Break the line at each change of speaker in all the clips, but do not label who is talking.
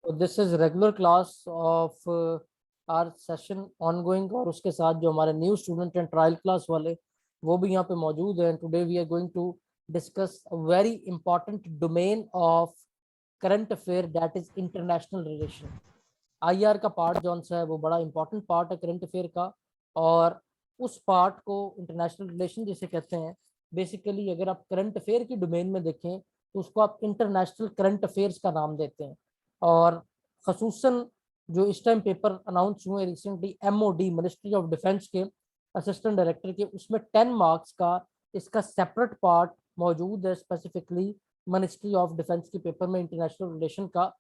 This is regular class of our session ongoing, और उसके साथ जो हमारे न्यू स्टूडेंट हैं ट्रायल क्लास वाले वो भी यहाँ पे मौजूद हैं। Today we are going to discuss a very important domain of current affair, that is international relation. IR का पार्ट जौन सा है वो बड़ा इंपॉर्टेंट पार्ट है करंट अफेयर का, और उस पार्ट को इंटरनेशनल रिलेशन जिसे कहते हैं। बेसिकली अगर आप करंट अफेयर की डोमेन में देखें तो उसको आप इंटरनेशनल करंट अफेयर्स का नाम देते हैं। और खसूसन जो इस टाइम पेपर अनाउंस हुए recently MoD ministry of defence के असिस्टेंट डायरेक्टर के, उसमें 10 मार्क्स का इसका सेपरेट पार्ट मौजूद है स्पेसिफिकली मिनिस्ट्री ऑफ डिफेंस के पेपर में इंटरनेशनल रिलेशन का।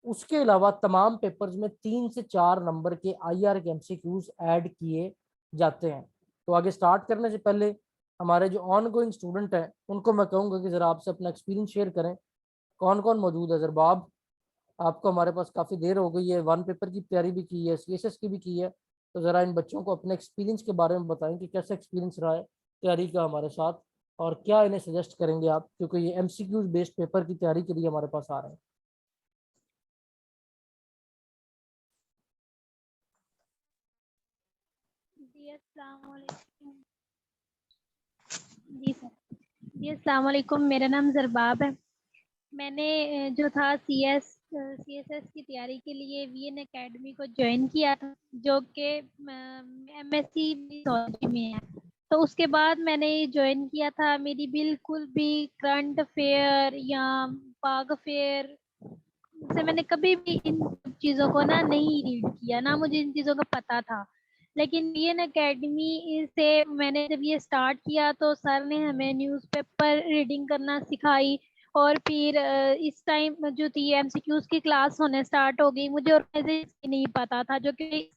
उसके अलावा तमाम पेपर्स में 3 से 4 नंबर के आईआर के एमसीक्यूज ऐड किए जाते हैं। तो आगे स्टार्ट करने से पहले हमारे जो ऑन गोइंग स्टूडेंट हैं उनको मैं कहूँगा कि ज़रा आपसे अपना एक्सपीरियंस शेयर करें। कौन कौन मौजूद है? जरबाब, आपको हमारे पास काफ़ी देर हो गई है, वन पेपर की तैयारी भी की है, सीएसएस की भी की है, तो ज़रा इन बच्चों को अपने एक्सपीरियंस के बारे में बताएं कि कैसा एक्सपीरियंस रहा है तैयारी का हमारे साथ, और क्या इन्हें सजेस्ट करेंगे आप, क्योंकि ये एमसीक्यूज बेस्ड पेपर की तैयारी के लिए हमारे पास आ रहे हैं।
जी अस्सलाम वालेकुम। जी सर। जी अस्सलाम वालेकुम, मेरा नाम ज़रबाब है। मैंने जो था सीएसएस की तैयारी के लिए वीएन एकेडमी को ज्वाइन किया था, जो कि एमएससी ज़ूलॉजी में है। तो उसके बाद मैंने ज्वाइन किया था। मेरी बिल्कुल भी करंट अफेयर या पाक अफेयर से मैंने कभी भी इन सब चीज़ों को ना नहीं रीड किया, ना मुझे इन चीज़ों का पता था। लेकिन वीएन एकेडमी से मैंने जब ये स्टार्ट किया तो सर ने हमें न्यूज़पेपर रीडिंग करना सिखाई। और फिर इस टाइम जो थी एमसीक्यूज की क्लास होने स्टार्ट हो गई। मुझे और ऐसे नहीं पता था, जो कि इस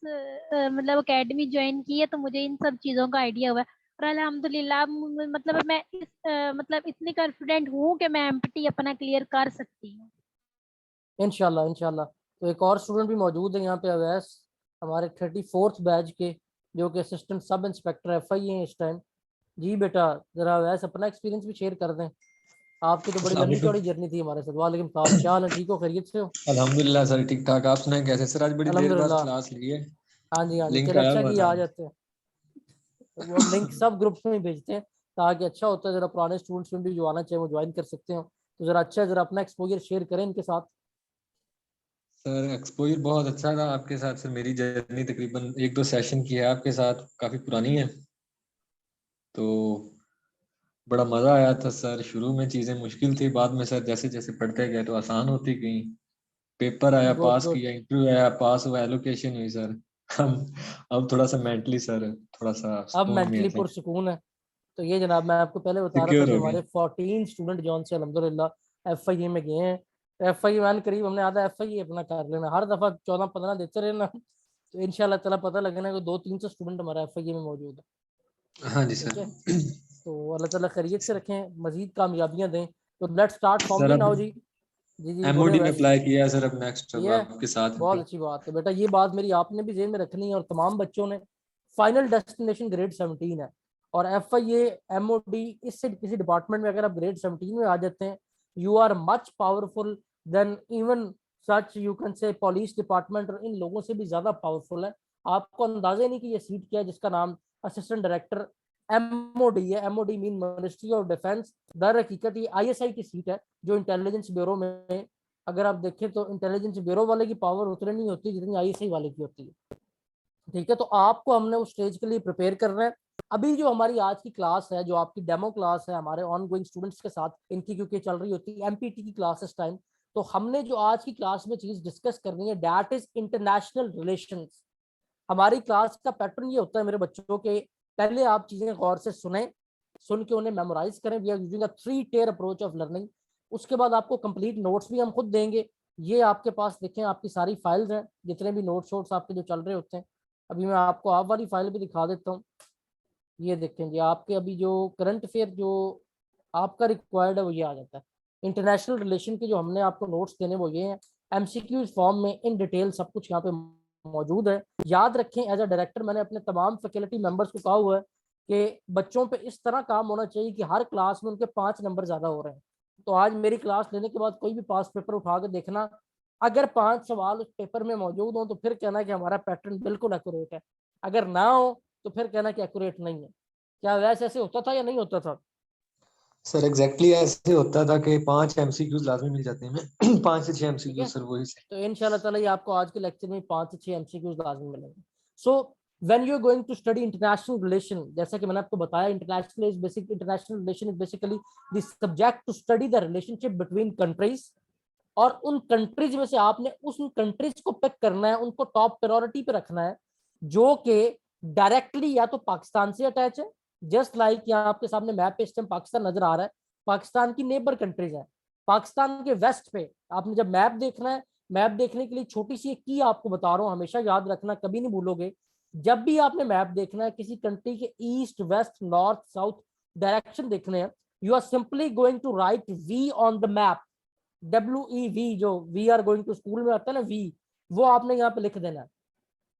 मतलब एकेडमी ज्वाइन की है तो मुझे इन सब चीज़ों का आइडिया हुआ है। और अल्हम्दुलिल्लाह मतलब मैं इस मतलब इतनी कॉन्फिडेंट हूँ कि मैं एमपीटी अपना क्लियर कर सकती हूँ।
इंशाल्लाह इंशाल्लाह। तो एक और स्टूडेंट भी मौजूद है यहाँ पे, अवैस, हमारे 34th बैच के, जो कि असिस्टेंट सब इंस्पेक्टर एफआई हैं इस टाइम। जी बेटा, जरा अवैस अपना एक्सपीरियंस भी शेयर कर दें। आपकी तो बड़ी
अस्सलाम
लंबी चौड़ी
वालेकुम।
जर्नी थी हमारे साथ। वालेकुम सलाम, क्या हाल है? ठीक हो? खैरियत से हो?
अल्हम्दुलिल्लाह सर, ठीक ठाक। आप सुनाएं कैसे सर? आज बड़ी देर बाद
अल्हम्दुलिल्लाह।
क्लास ली है।
हाँ जी हाँ जी,
लिंक
चले,
आया
अच्छा
हुआ
कि
था।
आ जाते हैं। तो वो हम लिंक सब ग्रुप्स में ही भेजते हैं ताकि अच्छा होता है, जरा पुराने स्टूडेंट्स में भी जो आना चाहिए वो ज्वाइन कर सकते हो। तो जरा अच्छा है, जरा अपना एक्सपोजर शेयर करें इनके साथ।
सर एक्सपोजर बहुत अच्छा था आपके साथ। सर मेरी जर्नी तकरीबन 1-2 सेशन की है आपके साथ, काफी पुरानी है। तो बड़ा मजा आया था सर। शुरू में चीजें मुश्किल थी, बाद में सर जैसे जैसे पढ़ते गए तो आसान होती गई। पेपर आया,
गुड
पास
गुड।
किया, इंटरव्यू आया, पास हुआ, एलोकेशन हुई सर। हम अब थोड़ा सा मेंटली सर थोड़ा सा
अब
सुकून में है
मेंटली
सर।
पुरसुकून है। तो ये जनाब, मैं आपको पहले बता रहा था
सिक्योर
कि
हो गए।
हमारे 14 स्टूडेंट जौन से अल्हम्दुलिल्लाह एफआईए में गए हैं। तो एफआईए वन करीब हमने आधा एफआईए अपना कर लेना, हर दफा 14-15 देते रहे ना, तो इंशाल्लाह ताला पता लगना कि 200-300 स्टूडेंट हमारा एफआईए में मौजूद है।
हाँ जी
ठीक
सर।
है, तो अल्लाह ताला खैरियत से रखें, मजीद कामयाबियां दें। तो लेट्स स्टार्ट
सर
फॉर्मली
अब
नाउ जी। जी जी बोले
एमओडी में
वैस।
अप्लाई किया है सर। अब नेक्स्ट अब
ये है,
आपके साथ
बहुत
भी।
अच्छी बात है बेटा। ये बात मेरी आपने भी जेहन में रखनी है, और तमाम बच्चों ने। फाइनल डेस्टिनेशन ग्रेड 17 है, और F I M O D, इससे किसी डिपार्टमेंट में अगर आप ग्रेड 17 में आ जाते हैं, you are much powerful than even such you can say police department, और इन लोगों से भी ज्यादा पावरफुल है। आपको अंदाजा ही नहीं कि ये सीट क्या है जिसका नाम असिस्टेंट डायरेक्टर एमओडी है। MOD mean ministry of defence. दर हकीकत ये आईएसआई की सीट है, जो इंटेलिजेंस ब्यूरो में, अगर आप देखें तो इंटेलिजेंस ब्यूरो वाले की पावर उतनी नहीं होती जितनी आईएसआई वाले की होती है। ठीक है, तो आपको हमने उस स्टेज के लिए प्रिपेयर कर रहे हैं। अभी जो हमारी आज की क्लास है, जो आपकी डेमो क्लास है हमारे ऑन गोइंग स्टूडेंट्स के साथ, इनकी क्योंकि चल रही होती है एमपीटी की क्लास इस टाइम, तो हमने जो आज की क्लास में चीज डिस्कस करनी है दैट इज इंटरनेशनल रिलेशंस। हमारी क्लास का पैटर्न ये होता है मेरे बच्चों के, पहले आप चीजें गौर से सुने, सुन के उन्हें मेमोराइज करें। We are using a 3 tier approach of learning. उसके बाद आपको कंप्लीट नोट्स भी हम खुद देंगे। ये आपके पास देखें, आपकी सारी फाइल्स हैं, जितने भी नोट्स वोट्स आपके जो चल रहे होते हैं। अभी मैं आपको आप वाली फाइल भी दिखा देता हूँ। ये देखें जी, आपके अभी जो करंट अफेयर जो आपका रिक्वायर्ड है वो ये आ जाता है। इंटरनेशनल रिलेशन के जो हमने आपको नोट्स देने वो ये हैं, एमसीक्यूज फॉर्म में इन डिटेल सब कुछ यहाँ पे मौजूद है। याद रखें, एज अ डायरेक्टर मैंने अपने तमाम फैकल्टी मेंबर्स को कहा हुआ है कि बच्चों पे इस तरह काम होना चाहिए कि हर क्लास में उनके 5 नंबर ज्यादा हो रहे हैं। तो आज मेरी क्लास लेने के बाद कोई भी पास पेपर उठा के देखना, अगर 5 सवाल उस पेपर में मौजूद हो तो फिर कहना कि हमारा पैटर्न बिल्कुल एक्यूरेट है, अगर ना हो तो फिर कहना कि एक्यूरेट नहीं है। क्या वैसे ऐसे होता था या नहीं होता था?
सर एग्जैक्टली ऐसे होता था कि 5 एमसीक्यूज लाजमी मिल जाते हैं हमें 5 से 6
ठीक है,
एमसीक्यूज सर वही से।
तो इंशाल्लाह ताला ये आपको आज के लेक्चर में 5 से 6 एमसीक्यूज लाजमी मिलेंगे। So when you are going to study international relation, जैसा कि मैंने आपको बताया, international relation is basically the subject to study the relationship between countries, और उन कंट्रीज में से आपने उन कंट्रीज को पिक करना है, उनको टॉप प्रायोरिटी पे रखना है, जो कि डायरेक्टली या तो पाकिस्तान से अटैच है, जस्ट लाइक यहाँ आपके सामने मैप पे इस टाइम पाकिस्तान नजर आ रहा है, पाकिस्तान की नेबर कंट्रीज है। पाकिस्तान के वेस्ट पे आपने जब मैप देखना है, मैप देखने के लिए छोटी सी एक की आपको बता रहा हूँ, हमेशा याद रखना, कभी नहीं भूलोगे। जब भी आपने मैप देखना है किसी कंट्री के east west north south direction देखने हैं, you are simply going to write we on the map. WEV, जो we are going to school में आता है ना, वी, वो आपने यहाँ पे लिख देना है।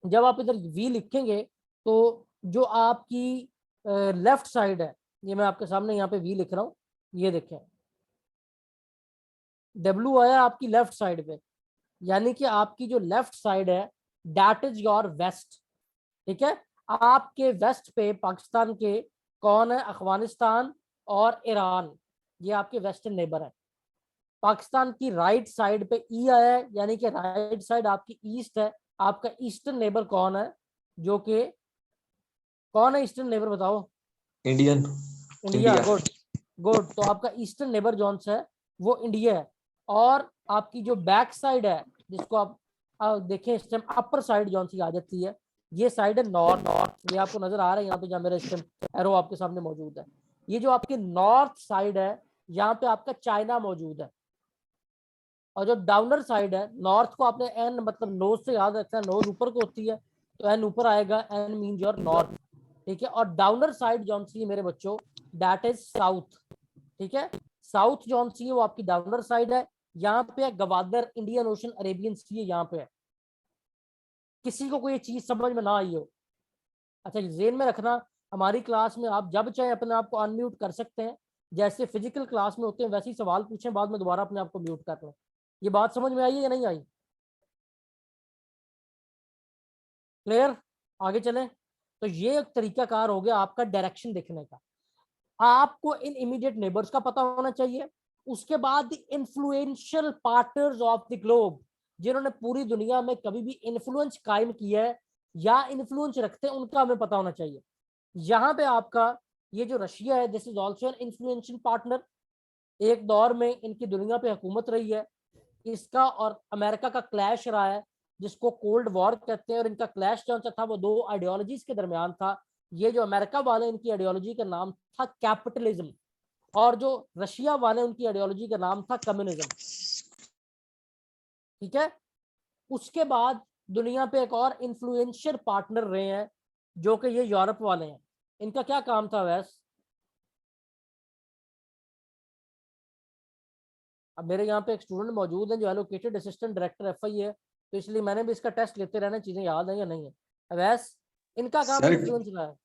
जब आप इधर वी लिखेंगे तो जो आपकी लेफ्ट साइड है, ये मैं आपके सामने यहाँ पे वी लिख रहा हूँ, ये देखें W आया आपकी लेफ्ट साइड पे, यानी कि आपकी जो लेफ्ट साइड है दैट इज योर वेस्ट। ठीक है, आपके वेस्ट पे पाकिस्तान के कौन है? अफगानिस्तान और ईरान, ये आपके वेस्टर्न नेबर है। पाकिस्तान की राइट साइड पे ई आया है, यानी कि राइट साइड आपकी ईस्ट है। आपका ईस्टर्न नेबर कौन है? जो कि कौन है ईस्टर्न नेबर बताओ?
इंडियन।
इंडिया। गुड गुड, तो आपका ईस्टर्न नेबर जोन से है वो इंडिया है। और आपकी जो बैक साइड है, जिसको आप देखें इस टाइम अपर साइड जोन सी आ जाती है, ये साइड है नॉर्थ। ये आपको नजर आ रहा है यहाँ पे, जहाँ मेरा इस टाइम एरो आपके सामने मौजूद है, ये जो आपकी नॉर्थ साइड है, यहाँ पे आपका चाइना मौजूद है। और जो डाउनर साइड है, नॉर्थ को आपने एन मतलब नोज से याद रखना है, नोज ऊपर को होती है तो एन ऊपर आएगा, एन मीन योर नॉर्थ। ठीक है, और डाउनर साइड जौन सी है मेरे बच्चों, दैट इज साउथ। ठीक है, साउथ जौन सी है वो आपकी डाउनर साइड है। यहाँ पे गवादर, इंडियन ओशन, अरेबियन सी है यहाँ पे है। किसी को कोई चीज समझ में ना आई हो, अच्छा जेन में रखना, हमारी क्लास में आप जब चाहे अपने आप को अनम्यूट कर सकते हैं, जैसे फिजिकल क्लास में होते हैं वैसे ही सवाल पूछें, बाद में दोबारा अपने आप को म्यूट कर लें। ये बात समझ में आई है या नहीं आई? क्लियर? आगे चलें। तो ये एक तरीकाकार हो गया आपका डायरेक्शन देखने का। आपको इन इमीडिएट नेबर्स का पता होना चाहिए। उसके बाद influential partners of the globe, जिन्होंने पूरी दुनिया में कभी भी इन्फ्लुएंस कायम किया है या इन्फ्लुएंस रखते हैं, उनका हमें पता होना चाहिए। यहाँ पे आपका ये जो रशिया है, this is also an influential partner. एक दौर में इनकी दुनिया पे हुकूमत रही है, इसका और अमेरिका का क्लैश रहा है, जिसको कोल्ड वॉर कहते हैं। और इनका क्लैश जो था वो दो आइडियोलॉजीज के दरमियान था। ये जो अमेरिका वाले, इनकी आइडियोलॉजी का नाम था कैपिटलिज्म, और जो रशिया वाले, उनकी आइडियोलॉजी का नाम था कम्युनिज्म। ठीक है, उसके बाद दुनिया पे एक और इन्फ्लुएंशियल पार्टनर रहे हैं, जो कि ये यूरोप वाले हैं। इनका क्या काम था वैस? अब मेरे यहाँ पे एक स्टूडेंट मौजूद है जो एलोकेटेड असिस्टेंट डायरेक्टर FI है, तो इसलिए मैंने भी इसका टेस्ट लेते रहना, चीजें याद है या नहीं है। वैस इनका काम
सर
इन्फ्लुएंस रहा है।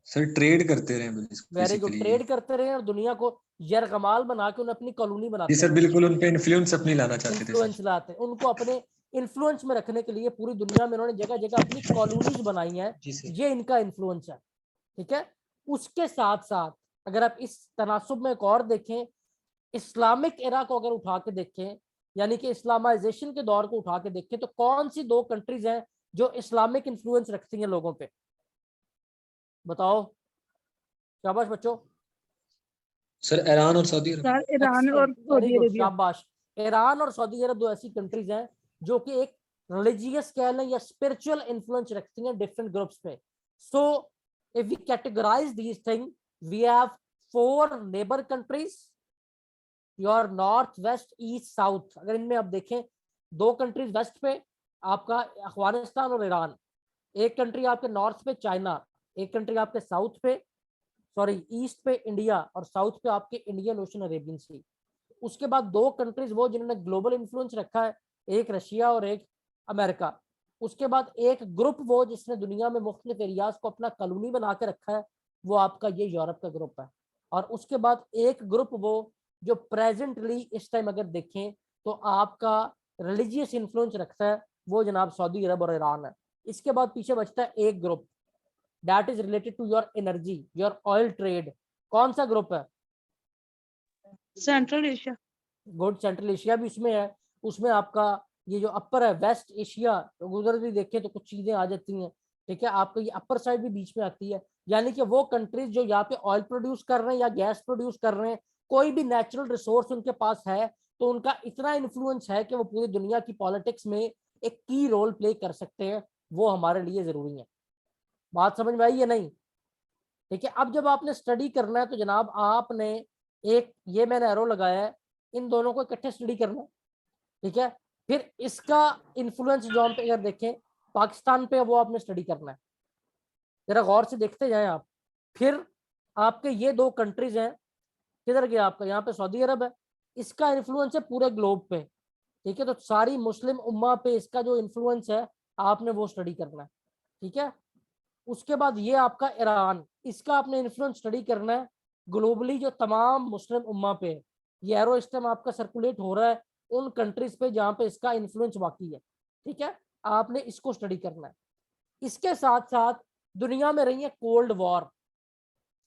सर ट्रेड करते रहे
वेरी गुड,
बेसिकली ये।
ट्रेड करते रहे और दुनिया को यरगमाल बना के उन्हें अपनी कॉलोनी
जी
बनाते
सर,
रहे।
बिल्कुल उन पे इन्फ्लुएंस अपनी लाना चाहते थे सर।
इन्फ्लुएंस लाते, उनको अपने इन्फ्लुएंस में रखने के लिए पूरी दुनिया में उन्होंने जगह जगह अपनी कॉलोनीज बनाई हैं।
जी सर।
ये इनका इन्फ्लुएंस है। ठीक है, उसके साथ साथ अगर आप इस तनासुब में एक और देखें, इस्लामिक एरा को अगर उठा के देखें, यानी कि इस्लामाइजेशन के दौर को उठा के देखें, तो कौन सी दो कंट्रीज हैं जो इस्लामिक इन्फ्लुएंस रखती हैं लोगों पे? बताओ, शाबाश बच्चों।
सर ईरान और सऊदी अरब।
सर ईरान और
excellent, very
Saudi
good,
Arabia.
शाबाश। ईरान और सऊदी अरब दो ऐसी कंट्रीज हैं जो कि एक रिलीजियस कह लें या स्पिरिचुअल इन्फ्लुएंस रखती हैं डिफरेंट ग्रुप्स पे। So if we categorise these thing, we have 4 neighbour countries, your north west east south. अगर इनमें आप देखें, 2 कंट्रीज वेस्ट पे आपका अफगानिस्तान और ईरान, एक कंट्री आपके नॉर्थ पे चाइना, एक कंट्री आपके साउथ पे, सॉरी ईस्ट पे इंडिया, और साउथ पे आपके इंडियन ओशन अरेबियन सी। उसके बाद 2 कंट्रीज वो जिन्होंने ग्लोबल इन्फ्लुएंस रखा है, एक रशिया और एक अमेरिका। उसके बाद एक ग्रुप वो जिसने दुनिया में मुख्तलिफ एरियाज को अपना कॉलोनी बना के रखा है, वो आपका ये यूरोप का ग्रुप है। और उसके बाद एक ग्रुप वो जो प्रेजेंटली इस टाइम अगर देखें तो आपका रिलीजियस इन्फ्लुएंस रखता है वो जनाब सऊदी अरब और ईरान है। इसके बाद पीछे बचता है एक group, that is related to your energy, your oil trade. कौन सा ग्रुप है?
Central Asia.
Good, Central Asia भी उसमें है। उसमें आपका ये जो अपर है वेस्ट एशिया, तो उधर भी देखें तो कुछ चीजें आ जाती हैं, ठीक है। आपका ये अपर साइड भी बीच में आती है, यानी कि वो कंट्रीज जो यहाँ पे ऑयल प्रोड्यूस कर रहे हैं या गैस प्रोड्यूस कर रहे हैं, कोई भी नेचुरल रिसोर्स उनके पास है, तो उनका इतना इन्फ्लुएंस है कि वो पूरी दुनिया की पॉलिटिक्स में एक की रोल प्ले कर सकते हैं। वो हमारे लिए जरूरी है। बात समझ में आई या नहीं? ठीक है। अब जब आपने स्टडी करना है तो जनाब आपने एक ये मैंने एरो लगाया है, इन दोनों को इकट्ठे स्टडी करना है, ठीक है। फिर इसका इन्फ्लुएंस जो हम पे अगर देखें पाकिस्तान पे, वो आपने स्टडी करना है, जरा गौर से देखते जाएं आप। फिर आपके ये दो कंट्रीज हैं, किधर गया आपका, यहाँ पे सऊदी अरब है, इसका इन्फ्लुएंस है पूरे ग्लोब पे, ठीक है। तो सारी मुस्लिम उम्मा पे इसका जो इन्फ्लुएंस है आपने वो स्टडी करना है, ठीक है। उसके बाद ये आपका ईरान, इसका आपने इन्फ्लुएंस स्टडी करना है ग्लोबली जो तमाम मुस्लिम उम्मा पे है। ये एरो इस टाइम आपका सर्कुलेट हो रहा है उन कंट्रीज पे जहाँ पे इसका इन्फ्लुएंस बाकी है, ठीक है। आपने इसको स्टडी करना है। इसके साथ साथ दुनिया में रही है कोल्ड वॉर।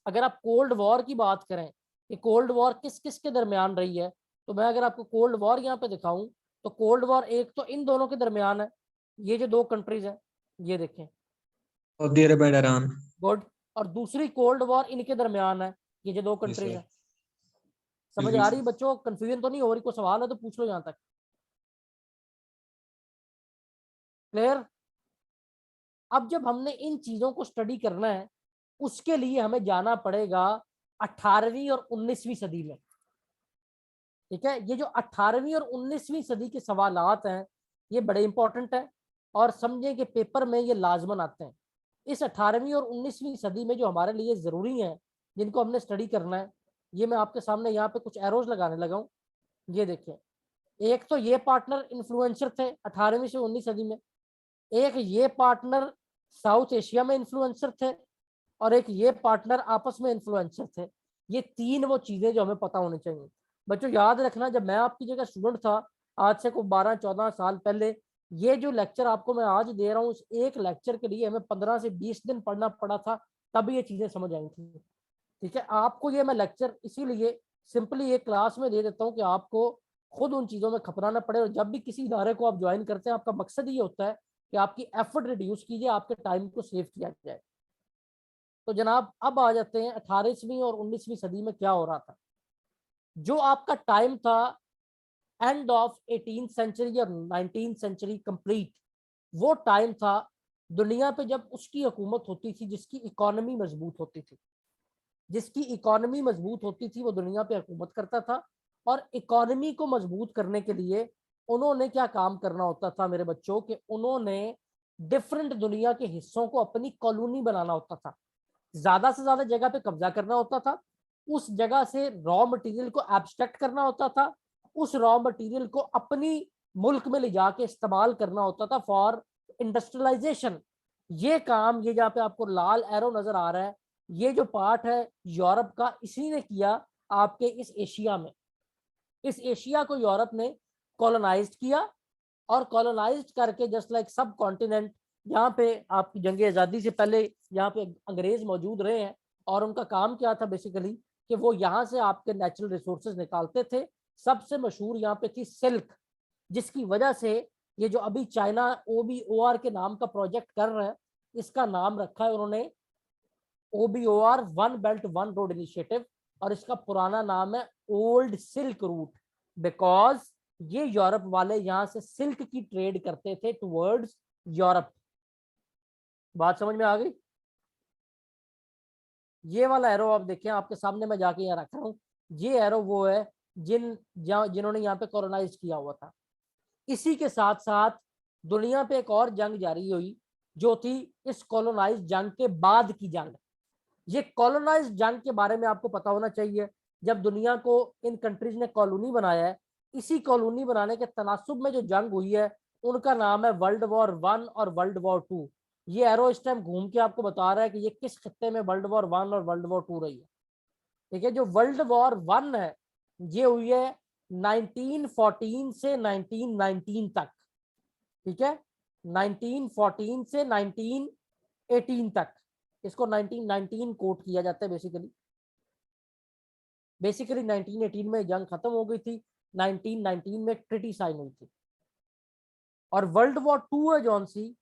अगर आप कोल्ड वॉर की बात करें कि कोल्ड वॉर किस किस के दरमियान रही है, तो मैं अगर आपको कोल्ड वॉर यहाँ पे दिखाऊं तो कोल्ड वॉर एक तो इन दोनों के दरमियान है, ये जो दो कंट्रीज हैं ये देखें,
Saudi Arab and Iran.
Good. और दूसरी कोल्ड वॉर इनके दरमियान है, ये जो दो कंट्रीज हैं। समझ आ रही बच्चों? कंफ्यूजन तो नहीं हो रही? कोई सवाल है तो पूछ लो यहाँ तक। क्लियर? अब जब हमने इन चीजों को स्टडी करना है उसके लिए हमें जाना पड़ेगा 18वीं और 19वीं सदी में, ठीक है। ये जो 18वीं और 19वीं सदी के सवालात हैं ये बड़े इंपॉर्टेंट हैं और समझें कि पेपर में ये लाजमन आते हैं। इस 18वीं और 19वीं सदी में जो हमारे लिए ज़रूरी हैं जिनको हमने स्टडी करना है, ये मैं आपके सामने यहाँ पे कुछ एरोज लगाने लगा हूँ। ये देखें, एक तो ये पार्टनर इन्फ्लुएंसर थे 18वीं से 19वीं सदी में, एक ये पार्टनर साउथ एशिया में इन्फ्लुएंसर थे, और एक ये पार्टनर आपस में इन्फ्लुएंसर थे। ये तीन वो चीज़ें जो हमें पता होनी चाहिए। बच्चों याद रखना, जब मैं आपकी जगह स्टूडेंट था आज से कोई 12-14 साल पहले, ये जो लेक्चर आपको मैं आज दे रहा हूँ इस एक लेक्चर के लिए हमें 15 से 20 दिन पढ़ना पड़ा था, तब ये चीज़ें समझ आई थी, ठीक है। आपको ये मैं लेक्चर इसीलिए सिंपली एक क्लास में दे देता हूँ कि आपको खुद उन चीज़ों में खपना ना पड़े। और जब भी किसी इदारे को आप ज्वाइन करते हैं आपका मकसद ये होता है कि आपकी एफर्ट रिड्यूस कीजिए, आपके टाइम को सेव किया जाए। तो जनाब अब आ जाते हैं 18वीं और 19वीं सदी में क्या हो रहा था। जो आपका टाइम था एंड ऑफ 18th सेंचुरी और 19th सेंचुरी कंप्लीट, वो टाइम था दुनिया पे जब उसकी हुकूमत होती थी जिसकी इकोनॉमी मजबूत होती थी। जिसकी इकोनॉमी मजबूत होती थी वो दुनिया पे हुकूमत करता था। और इकोनॉमी को मजबूत करने के लिए उन्होंने क्या काम करना होता था मेरे बच्चों, कि उन्होंने डिफरेंट दुनिया के हिस्सों को अपनी कॉलोनी बनाना होता था। ज्यादा से ज्यादा जगह पे कब्जा करना होता था, उस जगह से रॉ मटेरियल को एब्स्ट्रैक्ट करना होता था, उस रॉ मटेरियल को अपनी मुल्क में ले जाके इस्तेमाल करना होता था फॉर इंडस्ट्रियलाइजेशन। ये काम, ये जहाँ पे आपको लाल एरो नजर आ रहा है, ये जो पार्ट है यूरोप का, इसी ने किया आपके इस एशिया में। इस एशिया को यूरोप ने कॉलोनाइज्ड किया, और कॉलोनाइज्ड करके जस्ट लाइक सब कॉन्टिनेंट, यहाँ पे आपकी जंग आज़ादी से पहले यहाँ पे अंग्रेज मौजूद रहे हैं, और उनका काम क्या था बेसिकली कि वो यहाँ से आपके नेचुरल रिसोर्सेज निकालते थे। सबसे मशहूर यहाँ पे थी सिल्क, जिसकी वजह से ये जो अभी चाइना OBOR के नाम का प्रोजेक्ट कर रहे हैं, इसका नाम रखा है उन्होंने OBOR, one belt one road initiative, और इसका पुराना नाम है ओल्ड सिल्क रूट, बिकॉज ये यूरोप वाले यहाँ से सिल्क की ट्रेड करते थे टुवर्ड्स यूरोप। बात समझ में आ गई? ये वाला एरो आप देखें, आपके सामने मैं जाके यहाँ रख रहा हूँ, ये एरो वो है जिन्होंने यहाँ पे कॉलोनाइज किया हुआ था। इसी के साथ साथ दुनिया पे एक और जंग जारी हुई जो थी इस कॉलोनाइज जंग के बाद की जंग। ये कॉलोनाइज जंग के बारे में आपको पता होना चाहिए। जब दुनिया को इन कंट्रीज ने कॉलोनी बनाया है, इसी कॉलोनी बनाने के तनासुब में जो जंग हुई है उनका नाम है वर्ल्ड वॉर 1 और वर्ल्ड वॉर 2। ये एरो इस टाइम घूम के आपको बता रहा है कि ये किस खत्ते में वर्ल्ड वॉर 1 और वर्ल्ड वॉर 2 रही है, ठीक है। जो वर्ल्ड वॉर 1 है ये हुई है 1914 से 1919 तक, ठीक है, 1914 से 1918 तक, इसको 1919 कोट किया जाता है। बेसिकली 1918 में जंग खत्म हो गई थी, 1919 में ट्रिटी साइन हुई थी। और वर्ल्ड वॉर 2 है जौन सी,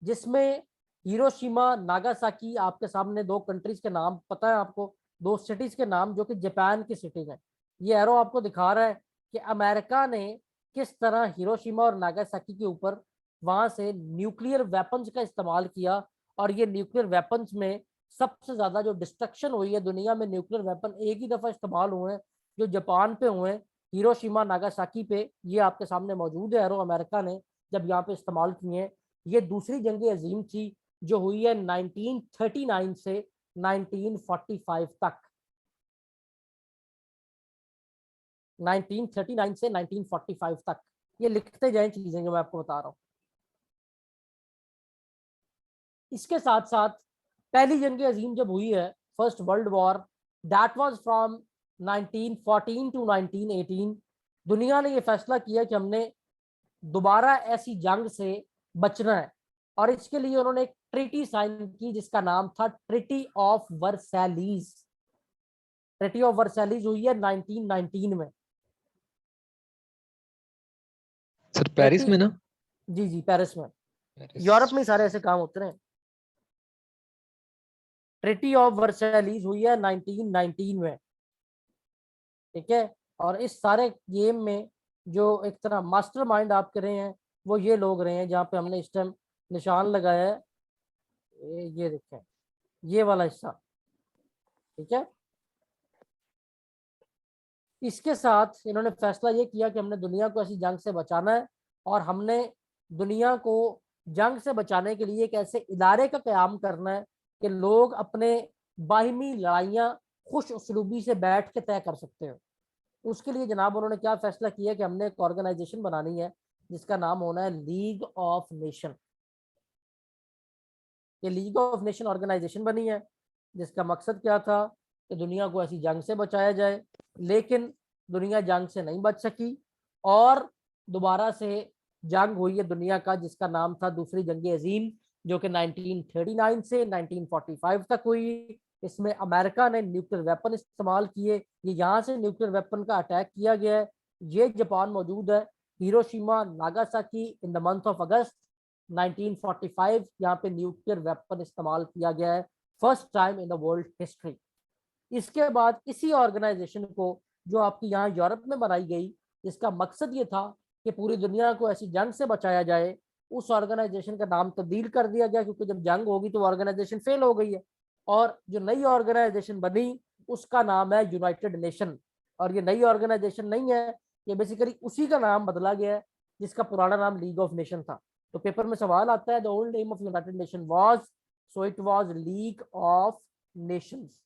जिसमें हिरोशिमा नागासाकी, आपके सामने दो कंट्रीज के नाम पता है आपको, दो सिटीज के नाम जो कि जापान की सिटीज है। ये एरो आपको दिखा रहा है कि अमेरिका ने किस तरह हिरोशिमा और नागासाकी के ऊपर वहां से न्यूक्लियर वेपन्स का इस्तेमाल किया, और ये न्यूक्लियर वेपन्स में सबसे ज्यादा जो डिस्ट्रक्शन हुई है दुनिया में, न्यूक्लियर वेपन एक ही दफा इस्तेमाल हुए हैं जो जापान पे हुए हैं, हिरोशिमा नागासाकी पे। ये आपके सामने मौजूद है एरो, अमेरिका ने जब यहाँ पे इस्तेमाल किए हैं। ये दूसरी जंग अजीम थी जो हुई है 1939 से 1945 तक, 1939 से 1945 तक। ये लिखते जाएं चीजें जो मैं आपको बता रहा हूं। इसके साथ साथ पहली जंग अजीम जब हुई है, First World War, that was from 1914 to 1918। दुनिया ने ये फैसला किया कि हमने दोबारा ऐसी जंग से बचना है, और इसके लिए उन्होंने एक ट्रीटी साइन की जिसका नाम था ट्रीटी ऑफ वर्सैलीज। ट्रीटी ऑफ वर्सैलीज हुई है 1919 में।
सर पेरिस में ना?
जी जी, पेरिस में।
पेरिस।
यूरोप में सारे ऐसे काम होते हैं। ट्रीटी ऑफ वर्सैलीज हुई है 1919 में, ठीक है। और इस सारे गेम में जो एक तरह मास्टरमाइंड आप कर रहे हैं वो ये लोग रहे हैं, जहाँ पे हमने इस टाइम निशान लगाया है, ये देखें, ये वाला हिस्सा, ठीक है। इसके साथ इन्होंने फैसला ये किया कि हमने दुनिया को ऐसी जंग से बचाना है, और हमने दुनिया को जंग से बचाने के लिए एक ऐसे इदारे का क़याम करना है कि लोग अपने बाहिमी लड़ाइयाँ खुश उसलूबी से बैठ के तय कर सकते हो। उसके लिए जनाब उन्होंने क्या फैसला किया कि हमने एक ऑर्गेनाइजेशन बनानी है जिसका नाम होना है लीग ऑफ नेशन। ये लीग ऑफ नेशन ऑर्गेनाइजेशन बनी है जिसका मकसद क्या था कि दुनिया को ऐसी जंग से बचाया जाए, लेकिन दुनिया जंग से नहीं बच सकी, और दोबारा से जंग हुई है दुनिया का जिसका नाम था दूसरी जंग अजीम, जो कि 1939 से 1945 तक हुई। इसमें अमेरिका ने न्यूक्लियर वेपन इस्तेमाल किए, ये यहाँ से न्यूक्लियर वेपन का अटैक किया गया है। ये जापान मौजूद है, Hiroshima Nagasaki, in the month of अगस्त 1945 यहाँ पे न्यूक्लियर वेपन इस्तेमाल किया गया है, first time in the world history. इसके बाद इसी ऑर्गेनाइजेशन को जो आपकी यहाँ यूरोप में बनाई गई, जिसका मकसद ये था कि पूरी दुनिया को ऐसी जंग से बचाया जाए, उस ऑर्गेनाइजेशन का नाम तब्दील कर दिया गया, क्योंकि जब जंग होगी तो ऑर्गेनाइजेशन फेल हो गई है। और जो नई ऑर्गेनाइजेशन बनी उसका नाम है यूनाइटेड नेशन। और ये नई ऑर्गेनाइजेशन नहीं है, ये बेसिकली उसी का नाम बदला गया है जिसका पुराना नाम लीग ऑफ नेशन था। तो पेपर में सवाल आता है the old name of United nation was, so it was league of Nations.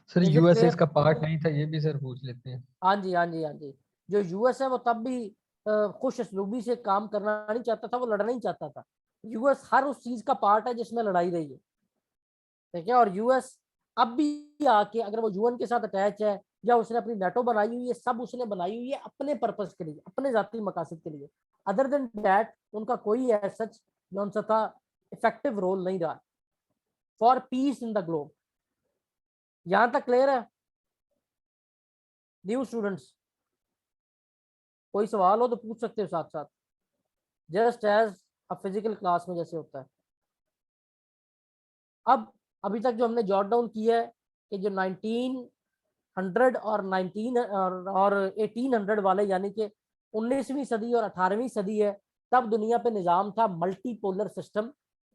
Sir USA इसका पार्ट नहीं था, ये भी सर पूछ लेते हैं।
हाँ जी हाँ जी हाँ जी। जो यूएस है वो तब भी खुश असलूबी से काम करना नहीं चाहता था, वो लड़ना नहीं चाहता था। यूएस हर उस चीज का पार्ट है जिसमें लड़ाई रही है, ठीक है। और यूएस अब भी आके अगर वो यूएन के साथ अटैच है या उसने अपनी नेटो बनाई हुई है, सब उसने बनाई हुई है अपने पर्पस के लिए, अपने जाती मकासद के लिए। अदर देन दैट उनका कोई ऐसा जो उनसे था इफेक्टिव रोल नहीं रहा for piece in the globe. यहां तक क्लियर है न्यू स्टूडेंट्स? कोई सवाल हो तो पूछ सकते हो साथ साथ, just as a physical class में जैसे होता है। अब अभी तक जो हमने जॉट डाउन किया है कि जो 1900 और 1800 वाले, यानी कि 19वीं सदी और 18वीं सदी है, तब दुनिया पे निज़ाम था मल्टीपोलर सिस्टम।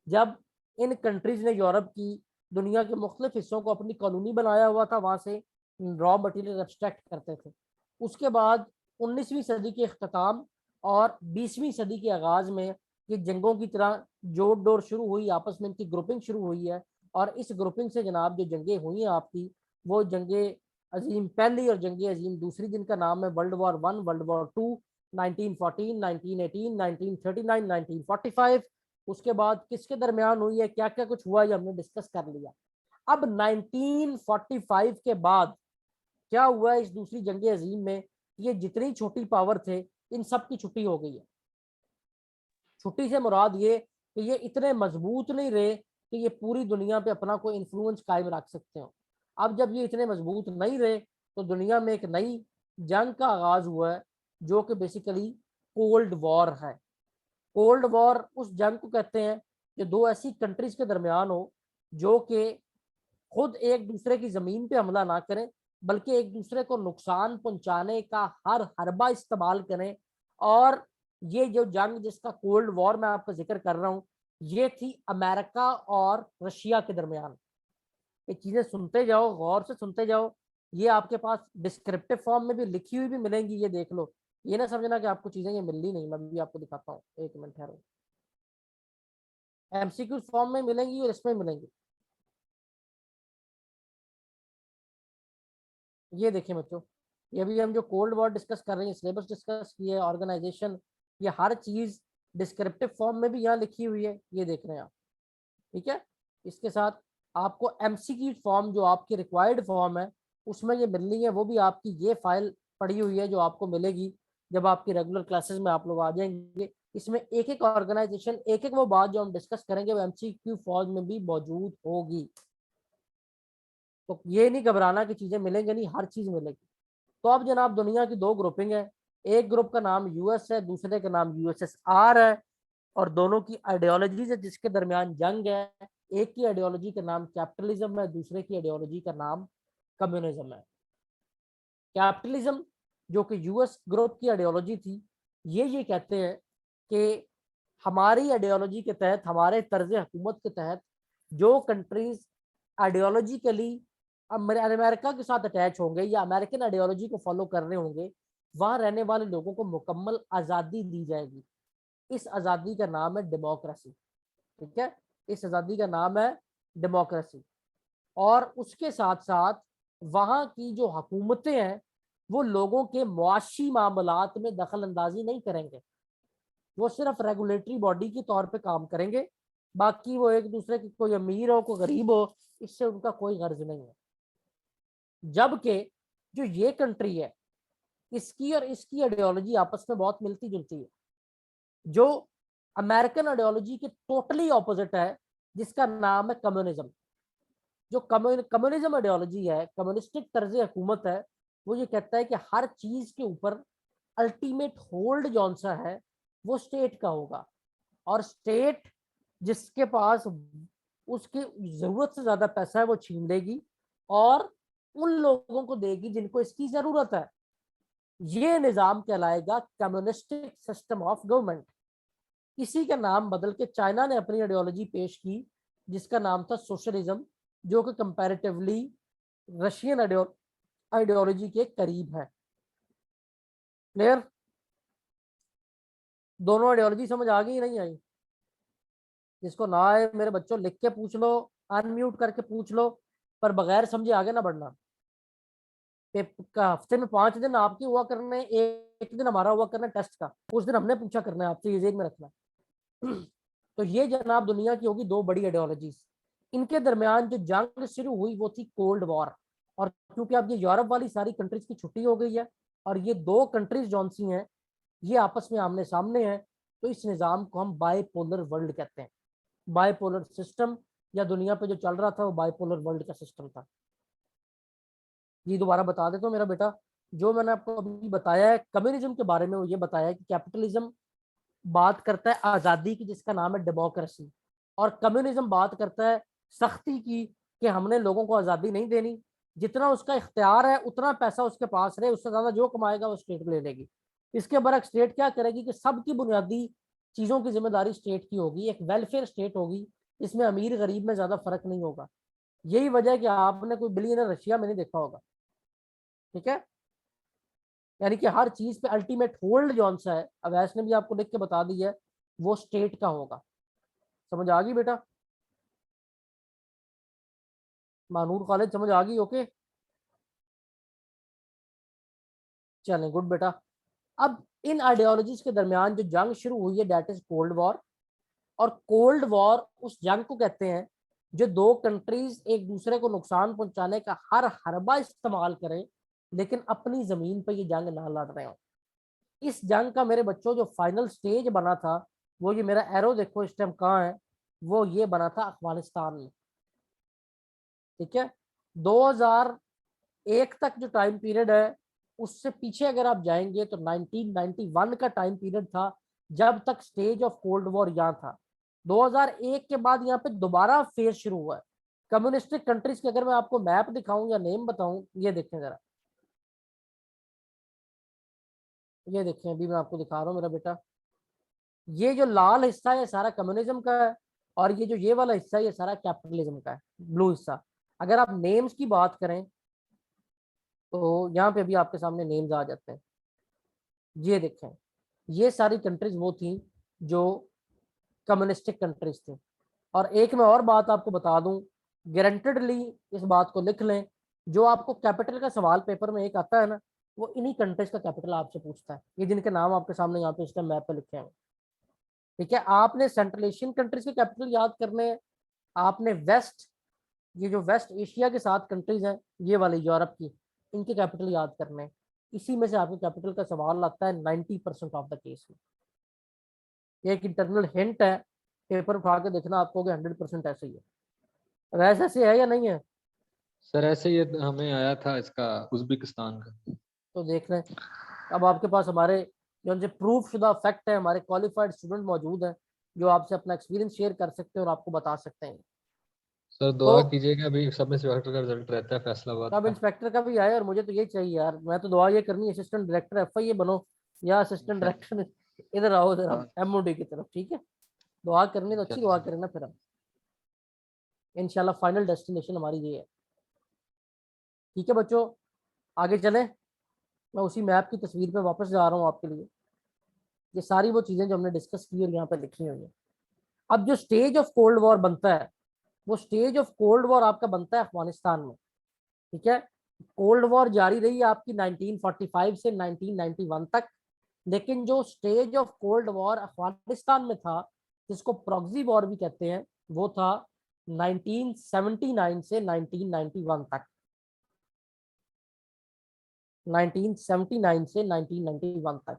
जब इन कंट्रीज ने यूरोप की दुनिया के मुख्तलिफ हिस्सों को अपनी कॉलोनी बनाया हुआ था, वहाँ से रॉ मटेरियल एक्सट्रैक्ट करते थे। उसके बाद 19वीं सदी के अख्ताम और 20वीं सदी के आगाज़ में ये जंगों की तरह जोड़ डोर शुरू हुई, आपस में इनकी ग्रुपिंग शुरू हुई है। और इस ग्रुपिंग से जनाब जो जंगें हुई हैं आपकी, वो जंगें अजीम पहली और जंग अजीम दूसरी, जिनका नाम है वर्ल्ड वॉर 1, वर्ल्ड वॉर 2, 1914, 1918, 1939, 1945। उसके बाद किसके दरमियान हुई है, क्या क्या कुछ हुआ, ये हमने डिस्कस कर लिया। अब 1945 के बाद क्या हुआ है इस दूसरी जंग अजीम में, ये जितनी छोटी पावर थे इन सब की छुट्टी हो गई है। छुट्टी से मुराद ये कि ये इतने मजबूत नहीं रहे कि ये पूरी दुनिया पे अपना कोई इन्फ्लुएंस कायम रख सकते हो। अब जब ये इतने मजबूत नहीं रहे तो दुनिया में एक नई जंग का आगाज हुआ है जो कि बेसिकली कोल्ड वॉर है। कोल्ड वॉर उस जंग को कहते हैं जो दो ऐसी कंट्रीज के दरमियान हो जो कि खुद एक दूसरे की जमीन पे हमला ना करें बल्कि एक दूसरे को नुकसान पहुंचाने का हर हरबा इस्तेमाल करें। और ये जो जंग जिसका कोल्ड वॉर मैं आपका जिक्र कर रहा हूँ ये थी अमेरिका और रशिया के दरमियान। ये चीजें सुनते जाओ, गौर से सुनते जाओ, ये आपके पास डिस्क्रिप्टिव फॉर्म में भी लिखी हुई भी मिलेंगी, ये देख लो। ये ना समझना कि आपको चीजें ये मिलनी नहीं, मैं भी आपको दिखाता हूँ, एक मिनट ठहरो। एमसीक्यू फॉर्म में मिलेंगी और इसमें मिलेंगी। ये देखिए बच्चों, ये अभी हम जो कोल्ड वॉर डिस्कस कर रहे हैं, सिलेबस डिस्कस किए, ऑर्गेनाइजेशन, ये हर चीज डिस्क्रिप्टिव फॉर्म में भी यहाँ लिखी हुई है, ये देख रहे हैं आप। ठीक है, इसके साथ आपको एमसीक्यू फॉर्म जो आपकी रिक्वायर्ड फॉर्म है उसमें ये मिलनी है, वो भी आपकी ये फाइल पड़ी हुई है जो आपको मिलेगी जब आपकी रेगुलर क्लासेस में आप लोग आ जाएंगे। इसमें एक एक ऑर्गेनाइजेशन, एक एक वो बात जो हम डिस्कस करेंगे वो एमसीक्यू फॉर्म में भी मौजूद होगी। तो ये नहीं घबराना कि चीजें मिलेंगी नहीं, हर चीज मिलेगी। तो अब जनाब दुनिया की दो ग्रुपिंग है, एक ग्रुप का नाम यूएस है, दूसरे का नाम यूएसएसआर है, और दोनों की आइडियोलॉजीज है जिसके दरमियान जंग है। एक की आइडियोलॉजी का नाम कैपिटलिज्म है, दूसरे की आइडियोलॉजी का नाम कम्युनिज्म है। कैपिटलिज्म जो कि यूएस ग्रुप की आइडियोलॉजी थी, ये कहते हैं कि हमारी आइडियोलॉजी के तहत, हमारे तर्ज हुकूमत के तहत जो कंट्रीज आइडियोलॉजिकली अमेरिका के साथ अटैच होंगे या अमेरिकन आइडियोलॉजी को फॉलो कर रहे होंगे, वहां रहने वाले लोगों को मुकम्मल आज़ादी दी जाएगी। इस आज़ादी का नाम है डेमोक्रेसी। ठीक है, इस आज़ादी का नाम है डेमोक्रेसी। और उसके साथ साथ वहाँ की जो हुकूमतें हैं वो लोगों के मुआशी मामलात में दखल अंदाजी नहीं करेंगे, वो सिर्फ रेगुलेटरी बॉडी के तौर पे काम करेंगे। बाकी वो एक दूसरे की, कोई अमीर हो कोई गरीब हो, इससे उनका कोई गर्ज नहीं है। जबकि जो ये कंट्री है इसकी और इसकी आइडियोलॉजी आपस में बहुत मिलती जुलती है, जो अमेरिकन आइडियोलॉजी के टोटली ऑपोजिट है जिसका नाम है कम्युनिज्म। जो कम्युनिज्म आइडियोलॉजी है, कम्युनिस्टिक तर्ज हुकूमत है, वो ये कहता है कि हर चीज के ऊपर अल्टीमेट होल्ड जौन सा है वो स्टेट का होगा, और स्टेट जिसके पास उसकी जरूरत से ज्यादा पैसा है वो छीन लेगी और उन लोगों को देगी जिनको इसकी जरूरत है। ये निजाम कहलाएगा कम्युनिस्टिक सिस्टम ऑफ गवर्नमेंट। इसी का नाम बदल के चाइना ने अपनी आइडियोलॉजी पेश की जिसका नाम था सोशलिज्म, जो कि कंपैरेटिवली रशियन आइडियोलॉजी के करीब है। क्लियर? दोनों आइडियोलॉजी समझ आ गई नहीं आई? जिसको ना आए मेरे बच्चों लिख के पूछ लो, अनम्यूट करके पूछ लो, पर बगैर समझे आगे ना बढ़ना। हफ्ते में 5 दिन आपके हुआ करने, एक दिन हमारा हुआ करना टेस्ट का, उस दिन हमने पूछा करना है आपसे, ये जेब में रखना। तो ये जनाब दुनिया की होगी दो बड़ी आइडियोलॉजीज। इनके दरमियान जो जंग शुरू हुई वो थी कोल्ड वॉर। और क्योंकि अब ये यूरोप वाली सारी कंट्रीज की छुट्टी हो गई है और ये दो कंट्रीज जौन सी हैं ये आपस में आमने सामने हैं, तो इस निज़ाम को हम बाइपोलर वर्ल्ड कहते हैं। बाइपोलर सिस्टम या दुनिया पे जो चल रहा था वो बाइपोलर वर्ल्ड का सिस्टम था। ये दोबारा बता देता हूँ मेरा बेटा, जो मैंने आपको अभी बताया है कम्युनिज्म के बारे में, वो ये बताया है कि कैपिटलिज्म बात करता है आज़ादी की जिसका नाम है डेमोक्रेसी, और कम्युनिज्म बात करता है सख्ती की कि हमने लोगों को आज़ादी नहीं देनी, जितना उसका इख्तियार है उतना पैसा उसके पास रहे, उससे ज़्यादा जो कमाएगा वो स्टेट ले लेगी। इसके बरक स्टेट क्या करेगी कि सबकी बुनियादी चीज़ों की जिम्मेदारी स्टेट की होगी, एक वेलफेयर स्टेट होगी, इसमें अमीर गरीब में ज़्यादा फर्क नहीं होगा। यही वजह है कि आपने कोई बिलियनर रशिया में नहीं देखा होगा। ठीक है, यानी कि हर चीज पे अल्टीमेट होल्ड जौन सा है, अवैस ने भी आपको लिख के बता दिया है, वो स्टेट का होगा। समझ आ गई बेटा? मानूर कॉलेज समझ आ गई? ओके, चलें, गुड बेटा। अब इन आइडियोलॉजीज के दरमियान जो जंग शुरू हुई है दैट इज कोल्ड वॉर। और कोल्ड वॉर उस जंग को कहते हैं जो दो कंट्रीज एक दूसरे को नुकसान पहुंचाने का हर हरबा इस्तेमाल करें लेकिन अपनी जमीन पर ये जंग ना लड़ रहे हो। इस जंग का मेरे बच्चों जो फाइनल स्टेज बना था, वो ये मेरा एरो देखो इस टाइम कहाँ है, वो ये बना था अफगानिस्तान में। ठीक है, 2001 तक जो टाइम पीरियड है, उससे पीछे अगर आप जाएंगे तो 1991 का टाइम पीरियड था, जब तक स्टेज ऑफ कोल्ड वॉर यहाँ था। 2001 के बाद यहाँ पे दोबारा फेज शुरू हुआ है कम्युनिस्टिक कंट्रीज के। अगर मैं आपको मैप दिखाऊं या नेम बताऊं, ये देखें जरा, ये देखें, अभी मैं आपको दिखा रहा हूँ मेरा बेटा। ये जो लाल हिस्सा है सारा कम्युनिज्म का है, और ये जो ये वाला हिस्सा है ये सारा कैपिटलिज्म का है, ब्लू हिस्सा। अगर आप नेम्स की बात करें तो यहाँ पे भी आपके सामने नेम्स आ जाते हैं। ये देखें, ये सारी कंट्रीज वो थी जो कम्युनिस्टिक कंट्रीज थी। और एक मैं और बात आपको बता दूं, गारंटेडली इस बात को लिख लें, जो आपको कैपिटल का सवाल पेपर में एक आता है ना, वो इन्हीं कंट्रीज का कैपिटल आपसे पूछता है, ये जिनके नाम आपके सामने यहाँ पे इस टाइम मैप पे लिखे हैं। ठीक है, आपने सेंट्रल एशियन कंट्रीज के कैपिटल याद करने हैं, आपने वेस्ट, ये जो वेस्ट एशिया के साथ कंट्रीज हैं, ये वाले यूरोप की, इनके कैपिटल याद करने हैं। इसी में से आपके कैपिटल का सवाल आता है 90% ऑफ द केस में। ये एक इंटरनल हिंट है, पेपर उठा के देखना आपको कि 100% ऐसे ही है। वैसे ऐसे है या नहीं है?
सर ऐसे ये हमें आया था इसका उज्बेकिस्तान का।
तो देख लें। अब आपके पास हमारे जो उनसे प्रूफ शुदा फैक्ट है, हमारे क्वालिफाइड स्टूडेंट मौजूद हैं जो आपसे अपना एक्सपीरियंस शेयर कर सकते हैं और आपको बता सकते हैं।
सर
तो
दुआ कीजिएगा, अभी सब इंस्पेक्टर का रिजल्ट रहता है फैसलाबाद
सब
का।
इंस्पेक्टर का भी आए, और मुझे तो ये चाहिए यार, मैं तो दुआ ये करनी, असिस्टेंट डायरेक्टर एफआईए बनो, या असिस्टेंट
इंशाल्लाह।
डायरेक्टर इधर आओ, इधर
हाँ,
एमओडी की तरफ। ठीक है, दुआ करनी तो अच्छी दुआ
इंशाल्लाह।
करें ना फिर हम। इंशाल्लाह फाइनल डेस्टिनेशन हमारी ये है। ठीक है बच्चों, आगे चलें। मैं उसी मैप की तस्वीर पे वापस जा रहा हूँ आपके लिए। ये सारी वो चीजें जो हमने डिस्कस की और यहाँ पे लिखी हुई है। अब जो स्टेज ऑफ कोल्ड वॉर बनता है, वो स्टेज ऑफ कोल्ड वॉर आपका बनता है अफगानिस्तान में। ठीक है, कोल्ड वॉर जारी रही आपकी 1945 से 1991 तक, लेकिन जो stage of cold war Afghanistan में था, जिसको प्रॉक्सी वॉर भी कहते हैं, वो था 1979 से 1991 तक। 1979 से 1991 तक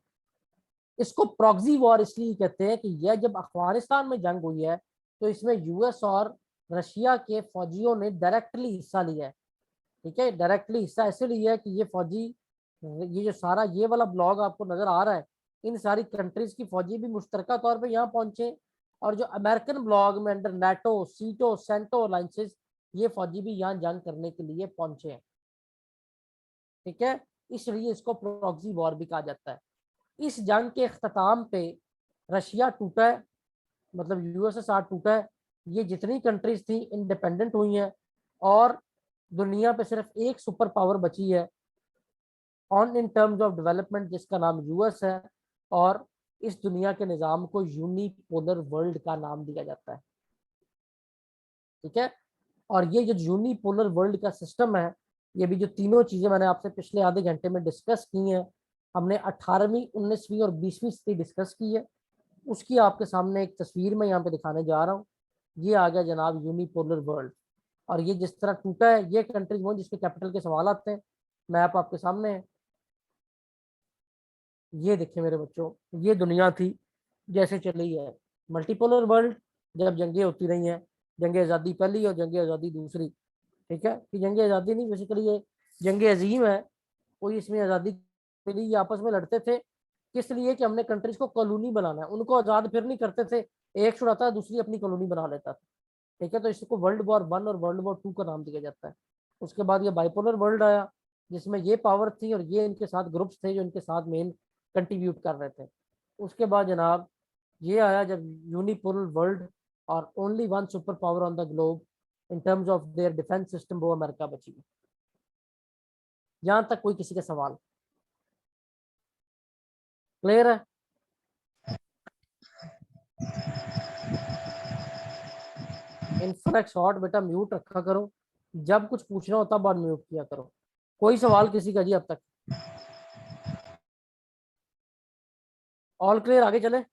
इसको प्रॉक्सी वॉर इसलिए कहते हैं कि यह जब अफगानिस्तान में जंग हुई है, तो इसमें यूएस और रशिया के फौजियों ने डायरेक्टली हिस्सा लिया है। ठीक है, डायरेक्टली हिस्सा ऐसे लिया है कि ये फौजी, ये जो सारा ये वाला ब्लॉग आपको नजर आ रहा है, इन सारी कंट्रीज की फौजी भी मुश्तरका तौर पे यहाँ पहुंचे, और जो अमेरिकन ब्लॉग में अंडर नेटो, सीटो, सेंटो अलाइंसेस, ये फौजी भी यहाँ जंग करने के लिए पहुंचे हैं। ठीक है, इसलिए इसको प्रॉक्सी वॉर भी कहा जाता है। इस जंग के अख्ताम पे रशिया टूटा है, मतलब यूएसएसआर टूटा है। ये जितनी कंट्रीज थी इंडिपेंडेंट हुई हैं, और दुनिया पे सिर्फ एक सुपर पावर बची है on in terms of development, जिसका नाम यूएस है। और इस दुनिया के निज़ाम को यूनिपोलर वर्ल्ड का नाम दिया जाता है। ठीक है, और ये जो यूनिपोलर वर्ल्ड का सिस्टम है, ये भी जो तीनों चीज़ें मैंने आपसे पिछले आधे घंटे में डिस्कस की हैं, हमने 18वीं, 19वीं और 20वीं सदी डिस्कस की है, उसकी आपके सामने एक तस्वीर में यहाँ पे दिखाने जा रहा हूँ। ये आ गया जनाब यूनिपोलर वर्ल्ड। और ये जिस तरह टूटा है, ये कंट्रीज वो जिसके कैपिटल के सवाल आते हैं, मैप आपके सामने है। ये देखिए मेरे बच्चों, ये दुनिया थी जैसे चली है मल्टीपोलर वर्ल्ड, जब जंगें होती रही हैं, जंग आज़ादी पहली और जंग आज़ादी दूसरी। ठीक है, कि जंग आज़ादी नहीं, बेसिकली ये जंग अजीम है, कोई इसमें आज़ादी के लिए आपस में लड़ते थे, किस लिए कि हमने कंट्रीज को कॉलोनी बनाना है, उनको आज़ाद फिर नहीं करते थे, एक छुड़ाता दूसरी अपनी कॉलोनी बना लेता था। ठीक है, तो इसको वर्ल्ड वॉर 1 और वर्ल्ड वॉर 2 का नाम दिया जाता है। उसके बाद ये बाइपोलर वर्ल्ड आया, जिसमें ये पावर थी और ये इनके साथ ग्रुप्स थे जो इनके साथ मेन कंट्रीब्यूट कर रहे थे। उसके बाद जनाब ये आया जब यूनिपोलर वर्ल्ड, और only one super power on the globe in terms of their defence system, वो अमेरिका बची। यहाँ तक कोई किसी का सवाल क्लियर है? इनफैक्ट शॉर्ट बेटा म्यूट रखा करो, जब कुछ पूछना होता बाद म्यूट किया करो। कोई सवाल किसी का जी अब तक? ऑल क्लियर, आगे चले।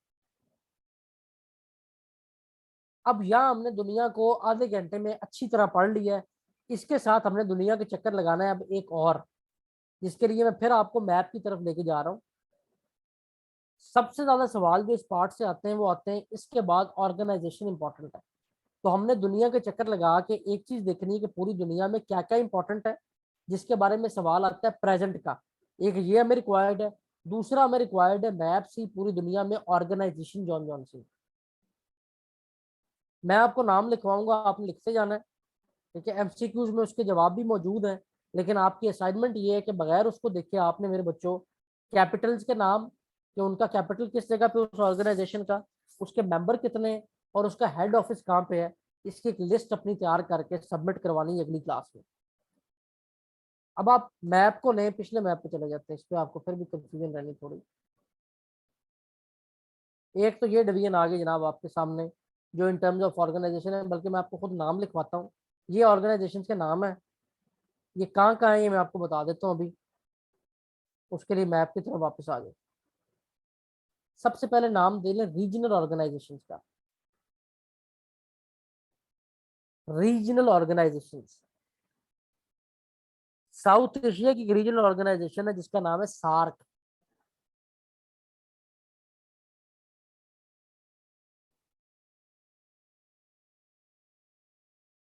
अब यहाँ हमने दुनिया को आधे घंटे में अच्छी तरह पढ़ लिया है, इसके साथ हमने दुनिया के चक्कर लगाना है अब एक और। जिसके लिए मैं फिर आपको मैप की तरफ लेके जा रहा हूँ। सबसे ज्यादा सवाल जो इस पार्ट से आते हैं वो आते हैं इसके बाद ऑर्गेनाइजेशन इंपॉर्टेंट है। तो हमने दुनिया के चक्कर लगा के एक चीज देखनी है कि पूरी दुनिया में क्या क्या इंपॉर्टेंट है, जिसके बारे में सवाल आता है प्रेजेंट का। एक ये हमें रिक्वायर्ड है, दूसरा हमें रिक्वायर्ड है मैप सी पूरी दुनिया में ऑर्गेनाइजेशन जॉन जॉन सी। मैं आपको नाम लिखवाऊंगा, आपने लिखते जाना है, ठीक है। एमसीक्यूज में उसके जवाब भी मौजूद हैं, लेकिन आपकी असाइनमेंट ये है कि बगैर उसको देखे आपने मेरे बच्चों कैपिटल्स के नाम, कि उनका कैपिटल किस जगह पे उस ऑर्गेनाइजेशन का, उसके मेंबर कितने और उसका हेड ऑफिस कहाँ पे है, इसकी एक लिस्ट अपनी तैयार करके सबमिट करवानी है अगली क्लास में। अब आप मैप को लें, पिछले मैप पे चले जाते हैं, इस पर आपको फिर भी कंफ्यूजन रहनी थोड़ी। एक तो ये डिवीजन आ गई जनाब आपके सामने जो इन टर्म्स ऑफ ऑर्गेनाइजेशन है, बल्कि मैं आपको खुद नाम लिखवाता हूँ। ये ऑर्गेनाइजेशन के नाम है, ये कहाँ कहाँ है ये मैं आपको बता देता हूँ अभी। उसके लिए मैप की तरफ वापस आ जाए। सबसे पहले नाम दे लें रीजनल ऑर्गेनाइजेशन का। रीजनल ऑर्गेनाइजेशन, साउथ एशिया की रीजनल ऑर्गेनाइजेशन है जिसका नाम है सार्क।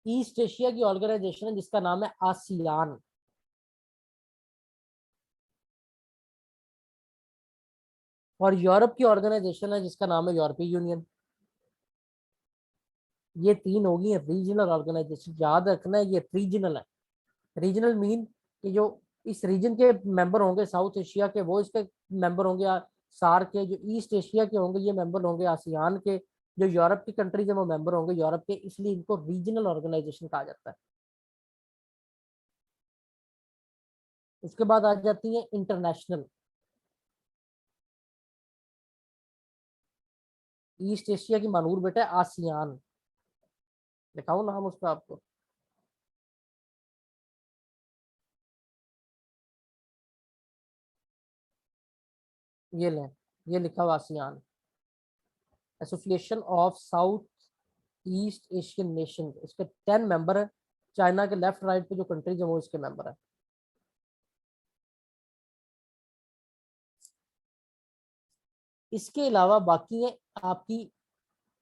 ईस्ट एशिया की ऑर्गेनाइजेशन है जिसका नाम है आसियान। और यूरोप की ऑर्गेनाइजेशन है जिसका नाम है यूरोपीय यूनियन। ये तीन होगी रीजनल ऑर्गेनाइजेशन, याद रखना है ये रीजनल है। रीजनल मीन कि जो इस रीजन के मेंबर होंगे साउथ एशिया के वो इसके मेंबर होंगे सार्क के, जो ईस्ट एशिया के होंगे ये मेंबर होंगे आसियान के, जो यूरोप की कंट्रीज है वो मेंबर होंगे यूरोप के, इसलिए इनको रीजनल ऑर्गेनाइजेशन कहा जाता है। उसके बाद आ जाती है इंटरनेशनल। ईस्ट एशिया की मानूर बेटा है आसियान, दिखाओ नाम उसका आपको। ये लें, ये लिखा हुआ ASEAN, association of south east Asian nation. इसके 10 मेंबर है। चाइना के लेफ्ट राइट पे जो कंट्रीज है वो इसके मेंबर है। इसके अलावा बाकी है आपकी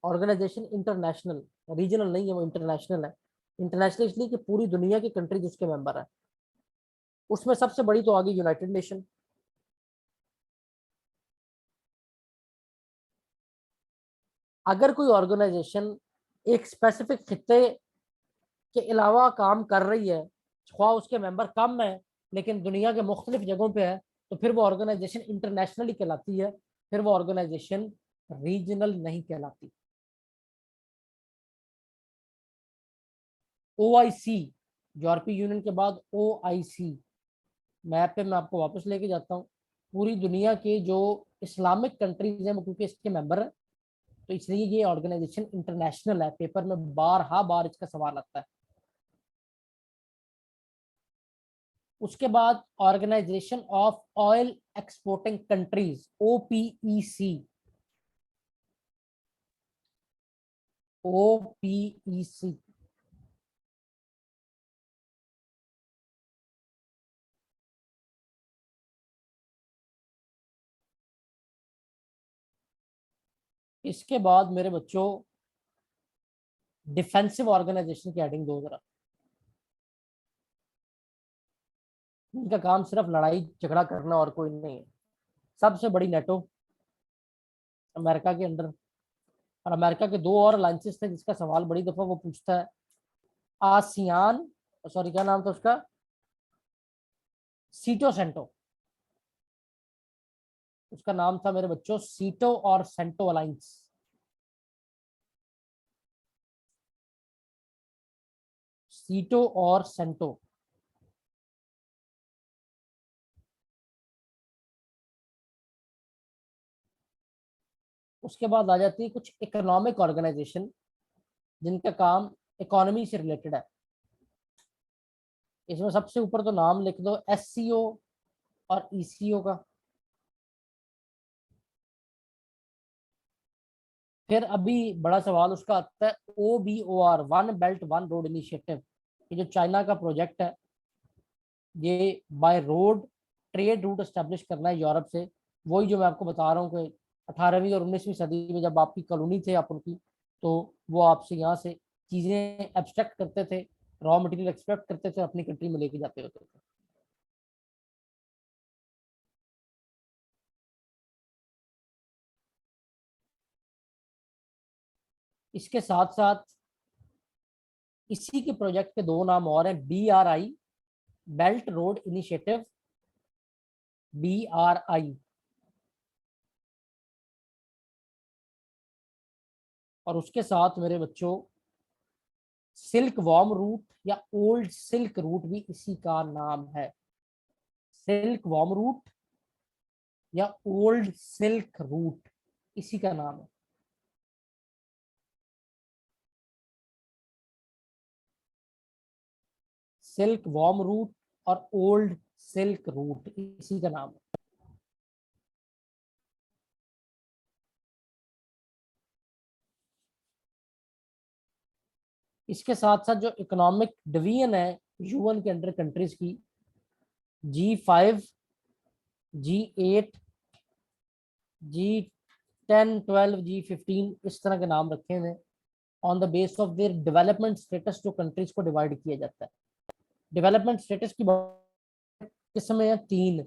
ऑर्गेनाइजेशन इंटरनेशनल। रीजनल नहीं है, वो इंटरनेशनल है। इंटरनेशनल इसलिए कि पूरी दुनिया की कंट्रीज उसके मेंबर है। उसमें सबसे बड़ी तो आ गई यूनाइटेड नेशन। अगर कोई ऑर्गेनाइजेशन एक स्पेसिफिक खित्ते के अलावा काम कर रही है, ख्वाह उसके मेंबर कम है लेकिन दुनिया के मुख्तलिफ जगहों पे है, तो फिर वो ऑर्गेनाइजेशन इंटरनेशनली कहलाती है, फिर वो ऑर्गेनाइजेशन रीजनल नहीं कहलाती। OIC, यूरोपीय यूनियन के बाद OIC। मैप पे मैं आपको वापस लेके जाता हूँ। पूरी दुनिया के जो इस्लामिक कंट्रीज हैं वो क्योंकि इसके मेंबर है, तो इसलिए ये ऑर्गेनाइजेशन इंटरनेशनल है। पेपर में बार इसका सवाल आता है। उसके बाद Organisation of Oil Exporting Countries, OPEC। OPEC इसके बाद मेरे बच्चों डिफेंसिव ऑर्गेनाइजेशन की हेडिंग दो जरा। इनका काम सिर्फ लड़ाई झगड़ा करना और कोई नहीं है। सबसे बड़ी नेटो अमेरिका के अंदर, और अमेरिका के दो और अलायंसेस थे जिसका सवाल बड़ी दफा वो पूछता है। आसियान, सॉरी क्या नाम था उसका, सीटो सेंटो। उसका नाम था मेरे बच्चों सीटो और सेंटो अलायंस। सीटो और सेंटो। उसके बाद आ जाती है कुछ इकोनॉमिक ऑर्गेनाइजेशन जिनका काम इकोनॉमी से रिलेटेड है। इसमें सबसे ऊपर तो नाम लिख दो SCO और ECO का। फिर अभी बड़ा सवाल उसका आता है OBOR, one belt one road initiative. ये जो चाइना का प्रोजेक्ट है, ये by road trade route establish करना है यूरोप से, वही जो मैं आपको बता रहा हूँ कि 18वीं और 19वीं सदी में जब आपकी कॉलोनी थे आप उनकी, तो वो आपसे यहाँ से चीज़ें एब्स्ट्रैक्ट करते थे, रॉ मटेरियल एक्सट्रैक्ट करते थे, अपनी कंट्री में लेके जाते होते थे। इसके साथ साथ इसी के प्रोजेक्ट के दो नाम और हैं, BRI, belt road initiative, BRI, और उसके साथ मेरे बच्चों सिल्क वॉर्म रूट या ओल्ड सिल्क रूट भी इसी का नाम है। सिल्क वॉर्म रूट या ओल्ड सिल्क रूट इसी का नाम है। सिल्क वॉर्म रूट और ओल्ड सिल्क रूट इसी का नाम है। इसके साथ साथ जो इकोनॉमिक डिवीजन है यूएन के अंडर कंट्रीज की, G5, G8, G10, 12, G15 इस तरह के नाम रखे हैं on the base of their development status, जो कंट्रीज को डिवाइड किया जाता है। डेवलपमेंट स्टेटस की किस्में हैं 3।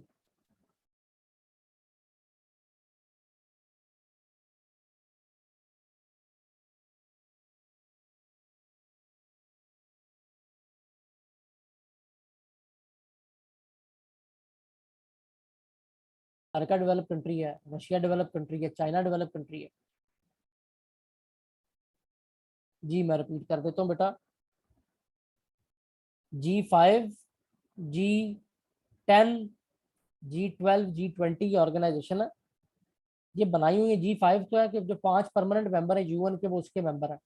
अमेरिका डेवलप कंट्री है, रशिया डेवलप कंट्री है, चाइना डेवलप कंट्री है। जी मैं रिपीट कर देता हूँ बेटा, G5, G10, G12, G20 ये ऑर्गेनाइजेशन है। ये बनाई हुई है, G5 तो है कि जो 5 परमानेंट मेंबर है यूएन के वो उसके मेंबर है,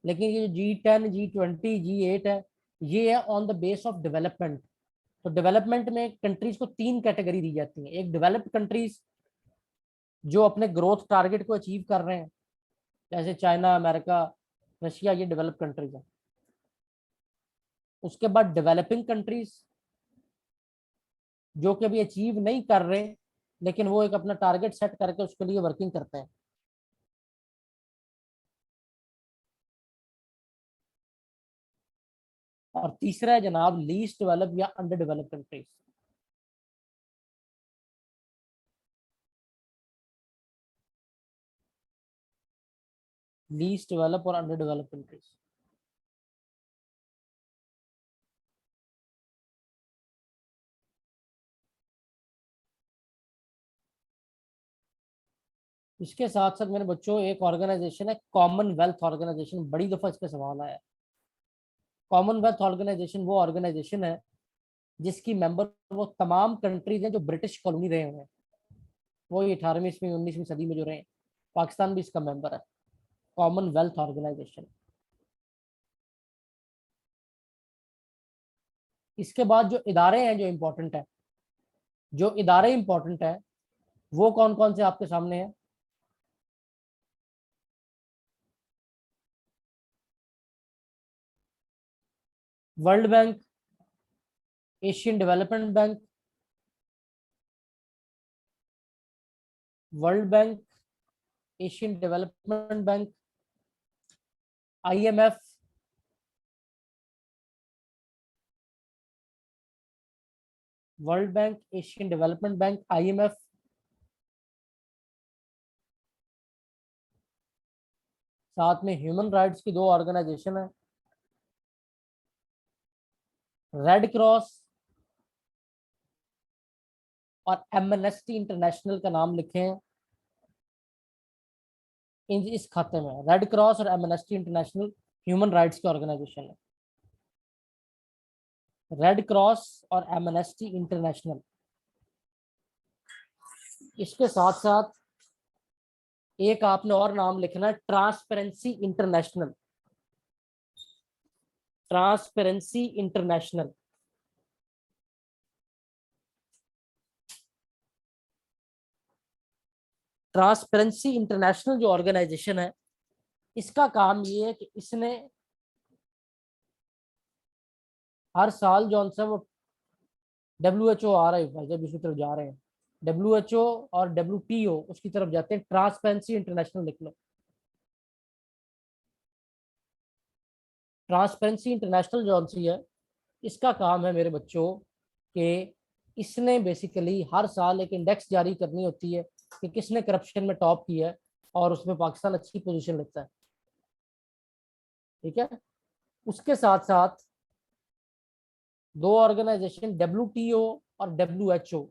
लेकिन ये G10, G20, G8 है, ये है on the base of development. तो डेवलपमेंट में कंट्रीज को 3 कैटेगरी दी जाती है। एक डेवलप्ड कंट्रीज जो अपने ग्रोथ टारगेट को अचीव कर रहे हैं, जैसे चाइना, अमेरिका, रशिया, ये डेवलप्ड कंट्रीज है। उसके बाद डेवलपिंग कंट्रीज जो कि अभी अचीव नहीं कर रहे, लेकिन वो एक अपना टारगेट सेट करके उसके लिए वर्किंग करते हैं। और तीसरा है जनाब लीस्ट डेवलप या under develop countries. Least develop और अंडर डेवलप कंट्रीज। इसके साथ साथ मेरे बच्चों एक ऑर्गेनाइजेशन है कॉमनवेल्थ ऑर्गेनाइजेशन, बड़ी दफा इसका सवाल आया है। कॉमनवेल्थ ऑर्गेनाइजेशन वो ऑर्गेनाइजेशन है जिसकी मेंबर वो तमाम कंट्रीज हैं जो ब्रिटिश कॉलोनी रहे हुए हैं, वो 18वीं 19वीं सदी में जो रहे। पाकिस्तान भी इसका मेंबर है, कॉमनवेल्थ ऑर्गेनाइजेशन। इसके बाद जो इदारे हैं जो इम्पोर्टेंट है, जो इदारे इम्पोर्टेंट है वो कौन कौन से आपके सामने हैं। World bank, Asian development bank, world bank, Asian development bank, IMF, world bank, Asian development bank, IMF, साथ में ह्यूमन राइट्स की 2 ऑर्गेनाइजेशन है, रेड क्रॉस और एमनेस्टी इंटरनेशनल का नाम लिखें इस खाते में। रेड क्रॉस और एमनेस्टी इंटरनेशनल ह्यूमन राइट्स की ऑर्गेनाइजेशन है। रेड क्रॉस और एमनेस्टी इंटरनेशनल। इसके साथ साथ एक आपने और नाम लिखना है, transparency international. Transparency international. Transparency international जो ऑर्गेनाइजेशन है, इसका काम ये है कि इसने हर साल जो वो WHO आ रहा है भाई, जब इसकी तरफ जा रहे हैं, WHO और WTO उसकी तरफ जाते हैं। ट्रांसपेरेंसी इंटरनेशनल लिख लो। ट्रांसपेरेंसी इंटरनेशनल जो सी है, इसका काम है मेरे बच्चों कि इसने बेसिकली हर साल एक इंडेक्स जारी करनी होती है कि किसने करप्शन में टॉप किया है, और उसमें पाकिस्तान अच्छी पोजीशन लेता है। ठीक है। उसके साथ साथ दो ऑर्गेनाइजेशन WTO और WHO,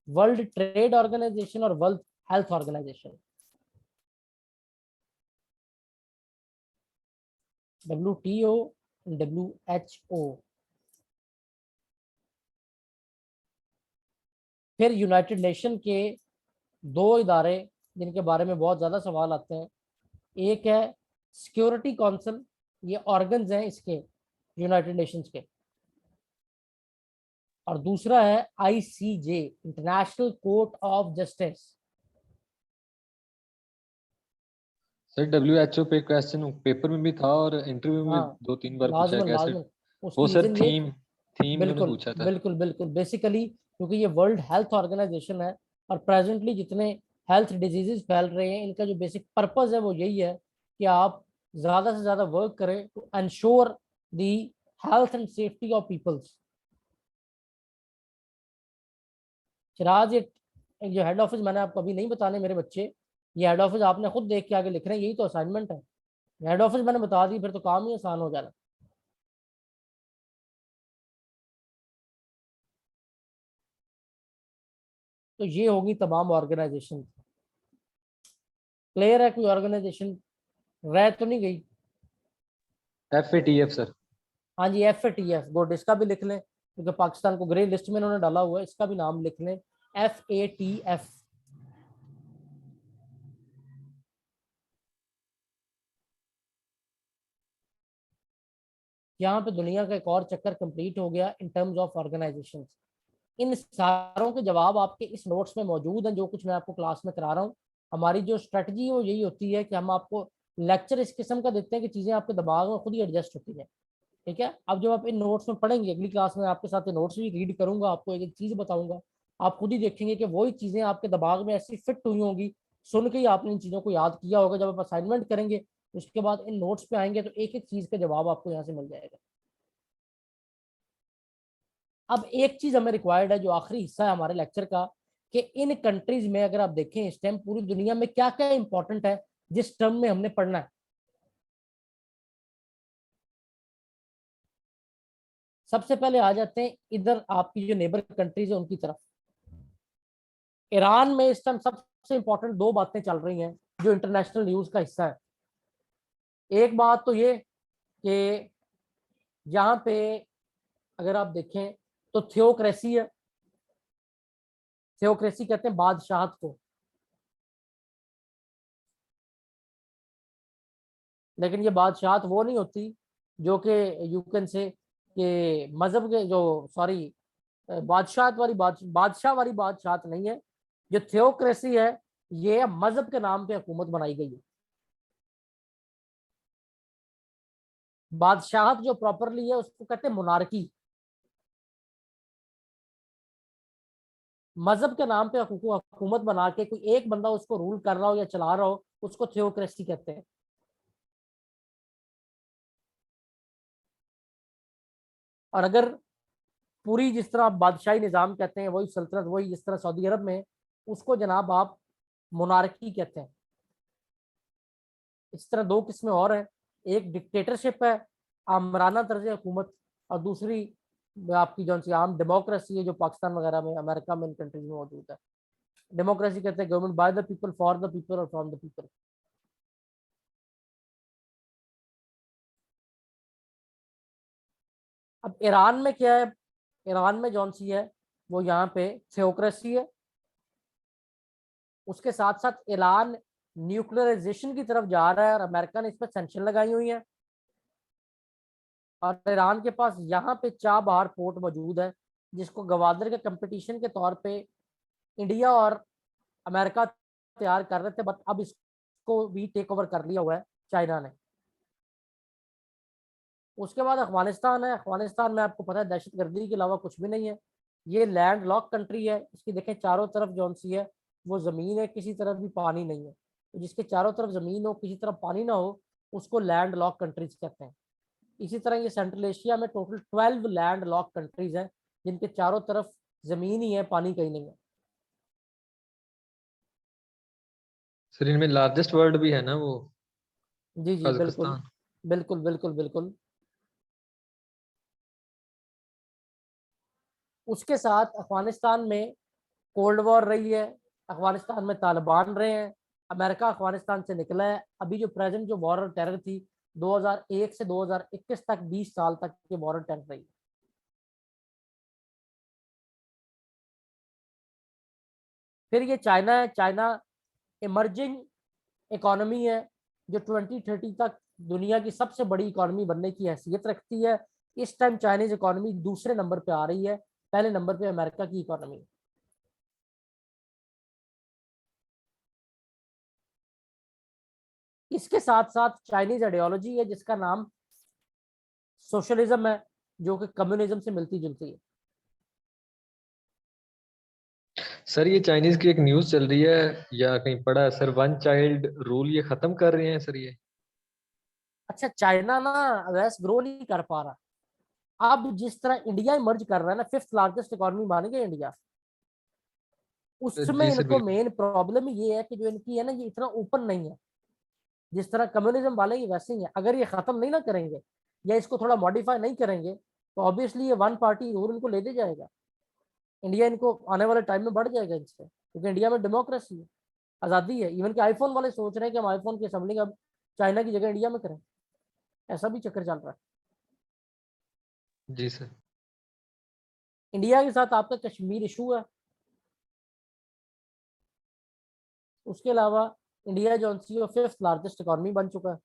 वर्ल्ड ट्रेड ऑर्गेनाइजेशन और World Health Organisation. WTO, WHO। फिर यूनाइटेड नेशन के दो इदारे जिनके बारे में बहुत ज़्यादा सवाल आते हैं, एक है सिक्योरिटी काउंसिल, ये ऑर्गन्स हैं इसके यूनाइटेड नेशंस के, और दूसरा है ICJ, international court of justice.
Sir WHO पे क्वेश्चन पेपर में भी था और इंटरव्यू में
हाँ,
2-3 बार पूछा
लाजमन
गया सर।
लाजमन।
वो
उसकी
सर
रीज़न ये,
थीम थीम इन्होंने
बिल्कुल
पूछा था।
बिल्कुल बिल्कुल, बेसिकली क्योंकि ये वर्ल्ड हेल्थ ऑर्गेनाइजेशन है, और प्रेजेंटली जितने हेल्थ डिजीजेस फैल रहे हैं, इनका जो बेसिक पर्पस है वो यही है कि आप ज़्यादा से ज़्यादा वर्क करें to ensure the health and safety of peoples. Siraj, ये जो हेड ऑफिस मैंने आपको अभी नहीं बताने मेरे बच्चे, ये हेड ऑफिस आपने खुद देख के आगे लिख रहे हैं, यही तो असाइनमेंट है। हेड ऑफिस मैंने बता दी, फिर तो काम ही आसान हो जाना। तो ये होगी तमाम ऑर्गेनाइजेशन। क्लियर है? कोई ऑर्गेनाइजेशन रह तो नहीं गई?
FATF sir.
हाँ जी, FATF, गुड, इसका भी लिख लें क्योंकि पाकिस्तान को ग्रे लिस्ट में इन्होंने डाला हुआ है, इसका भी नाम लिख लें, FATF। यहाँ पे दुनिया का एक और चक्कर कंप्लीट हो गया इन टर्म्स ऑफ ऑर्गेनाइजेशन। इन सारों के जवाब आपके इस नोट्स में मौजूद हैं, जो कुछ मैं आपको क्लास में करा रहा हूँ। हमारी जो स्ट्रेटजी है वो यही होती है कि हम आपको लेक्चर इस किस्म का देते हैं कि चीज़ें आपके दिमाग में खुद ही एडजस्ट होती है। ठीक है। अब जब आप इन नोट्स में पढ़ेंगे, अगली क्लास में आपके साथ ये नोट्स भी रीड करूंगा, आपको एक एक चीज़ बताऊंगा, आप खुद ही देखेंगे कि वही चीज़ें आपके दिमाग में ऐसी फिट हुई होंगी, सुन के ही आपने इन चीज़ों को याद किया होगा। जब आप असाइनमेंट करेंगे उसके बाद इन नोट्स पे आएंगे तो एक एक चीज़ का जवाब आपको यहाँ से मिल जाएगा। अब एक चीज हमें रिक्वायर्ड है, जो आखिरी हिस्सा है हमारे लेक्चर का, कि इन कंट्रीज में अगर आप देखें इस टाइम पूरी दुनिया में क्या क्या इंपॉर्टेंट है जिस टर्म में हमने पढ़ना है। सबसे पहले आ जाते हैं इधर आपकी जो नेबर कंट्रीज है उनकी तरफ। ईरान में इस टाइम सबसे इंपॉर्टेंट दो बातें चल रही हैं जो इंटरनेशनल न्यूज का हिस्सा है। एक बात तो ये कि यहाँ पे अगर आप देखें तो थियोक्रेसी है। थियोक्रेसी कहते हैं बादशाहत को, लेकिन ये बादशाहत वो नहीं होती जो कि यू कैन से कि मजहब के जो, सॉरी, बादशाहत वाली बादशाह वाली बादशाहत नहीं है। जो थियोक्रेसी है ये मजहब के नाम पे हुकूमत बनाई गई है। बादशाहत जो प्रॉपरली है उसको कहते हैं मोनार्की। मजहब के नाम पे हुकूमत बना के कोई एक बंदा उसको रूल कर रहा हो या चला रहा हो, उसको थियोक्रेसी कहते हैं। और अगर पूरी जिस तरह आप बादशाही निज़ाम कहते हैं, वही सल्तनत, वही जिस तरह सऊदी अरब में, उसको जनाब आप मोनार्की कहते हैं। इस तरह दो किस्में और हैं, एक डिक्टेटरशिप है, आमराना तर्ज हुकूमत, और दूसरी आपकी जो सी आम डेमोक्रेसी है जो पाकिस्तान वगैरह में, अमेरिका में, इन कंट्रीज में मौजूद है। डेमोक्रेसी कहते हैं government by the people, for the people और फ्रॉम द पीपल। अब ईरान में क्या है? ईरान में जौन सी है वो यहाँ पे थियोक्रेसी है। उसके साथ साथ ईरान न्यूक्लियराइजेशन की तरफ जा रहा है और अमेरिका ने इस पर सेंक्शन लगाई हुई है। और ईरान के पास यहाँ पे चाबहार पोर्ट मौजूद है, जिसको गवादर के कंपटीशन के तौर पे इंडिया और अमेरिका तैयार कर रहे थे, बट अब इसको भी टेक ओवर कर लिया हुआ है चाइना ने। उसके बाद अफगानिस्तान है। अफगानिस्तान में आपको पता है दहशतगर्दी के अलावा कुछ भी नहीं है। ये लैंड लॉक कंट्री है, इसकी देखें चारों तरफ जो सी है वो जमीन है, किसी तरफ भी पानी नहीं है। तो जिसके चारों तरफ जमीन हो, किसी तरफ पानी ना हो, उसको लैंड लॉक कंट्रीज कहते हैं। इसी तरह ये सेंट्रल एशिया में टोटल 12 लैंड लॉक कंट्रीज हैं जिनके चारों तरफ जमीन ही है, पानी कहीं नहीं है।
सर इनमें लार्जेस्ट वर्ल्ड भी है ना वो,
जी जी बिल्कुल
कजाकिस्तान।
बिल्कुल बिल्कुल बिल्कुल। उसके साथ अफगानिस्तान में कोल्ड वॉर रही है, अफगानिस्तान में तालिबान रहे हैं, अमेरिका अफगानिस्तान से निकला है। अभी जो प्रेजेंट जो वॉर टेरर थी 2001 से 2021 तक 20 साल तक ये वॉर टेरर रही। फिर ये चाइना है, चाइना इमर्जिंग इकोनॉमी है जो 2030 तक दुनिया की सबसे बड़ी इकोनॉमी बनने की हैसियत रखती है। इस टाइम चाइनीज इकोनॉमी दूसरे नंबर पे आ रही है, पहले नंबर पे अमेरिका की इकोनॉमी। इसके साथ साथ चाइनीज आइडियोलॉजी है जिसका नाम सोशलिज्म है, जो कि कम्युनिज्म से मिलती जुलती है।
सर ये चाइनीज की एक न्यूज चल रही है या कहीं पढ़ा है सर, वन चाइल्ड रूल ये खत्म कर रहे हैं सर ये।
अच्छा, चाइना ना वैसे ग्रो नहीं कर पा रहा। अब जिस तरह इंडिया इमर्ज कर रहा है ना, 5th लार्जेस्ट इकोनॉमी बन गया इंडिया, उसमें
जी सर
इनको
बिल्कुल।
मेन प्रॉब्लम ये है कि जो इनकी है ना, ये इतना ओपन नहीं है। जिस तरह कम्युनिज्म वाले ये वैसे ही है। अगर ये खत्म नहीं ना करेंगे या इसको थोड़ा मॉडिफाई नहीं करेंगे तो ऑब्वियसली ये वन पार्टी रूल इनको ले दे जाएगा। इंडिया इनको आने वाले टाइम में बढ़ जाएगा इससे, क्योंकि इंडिया में डेमोक्रेसी है, आज़ादी है। इवन के आईफोन वाले सोच रहे हैं कि हम आईफोन की असेंबलिंग अब चाइना की जगह इंडिया में करें, ऐसा भी चक्कर चल रहा है।
जी सर।
इंडिया के साथ आपका कश्मीर इशू है। उसके अलावा इंडिया जो सी 5th लार्जेस्ट इकोनॉमी बन चुका है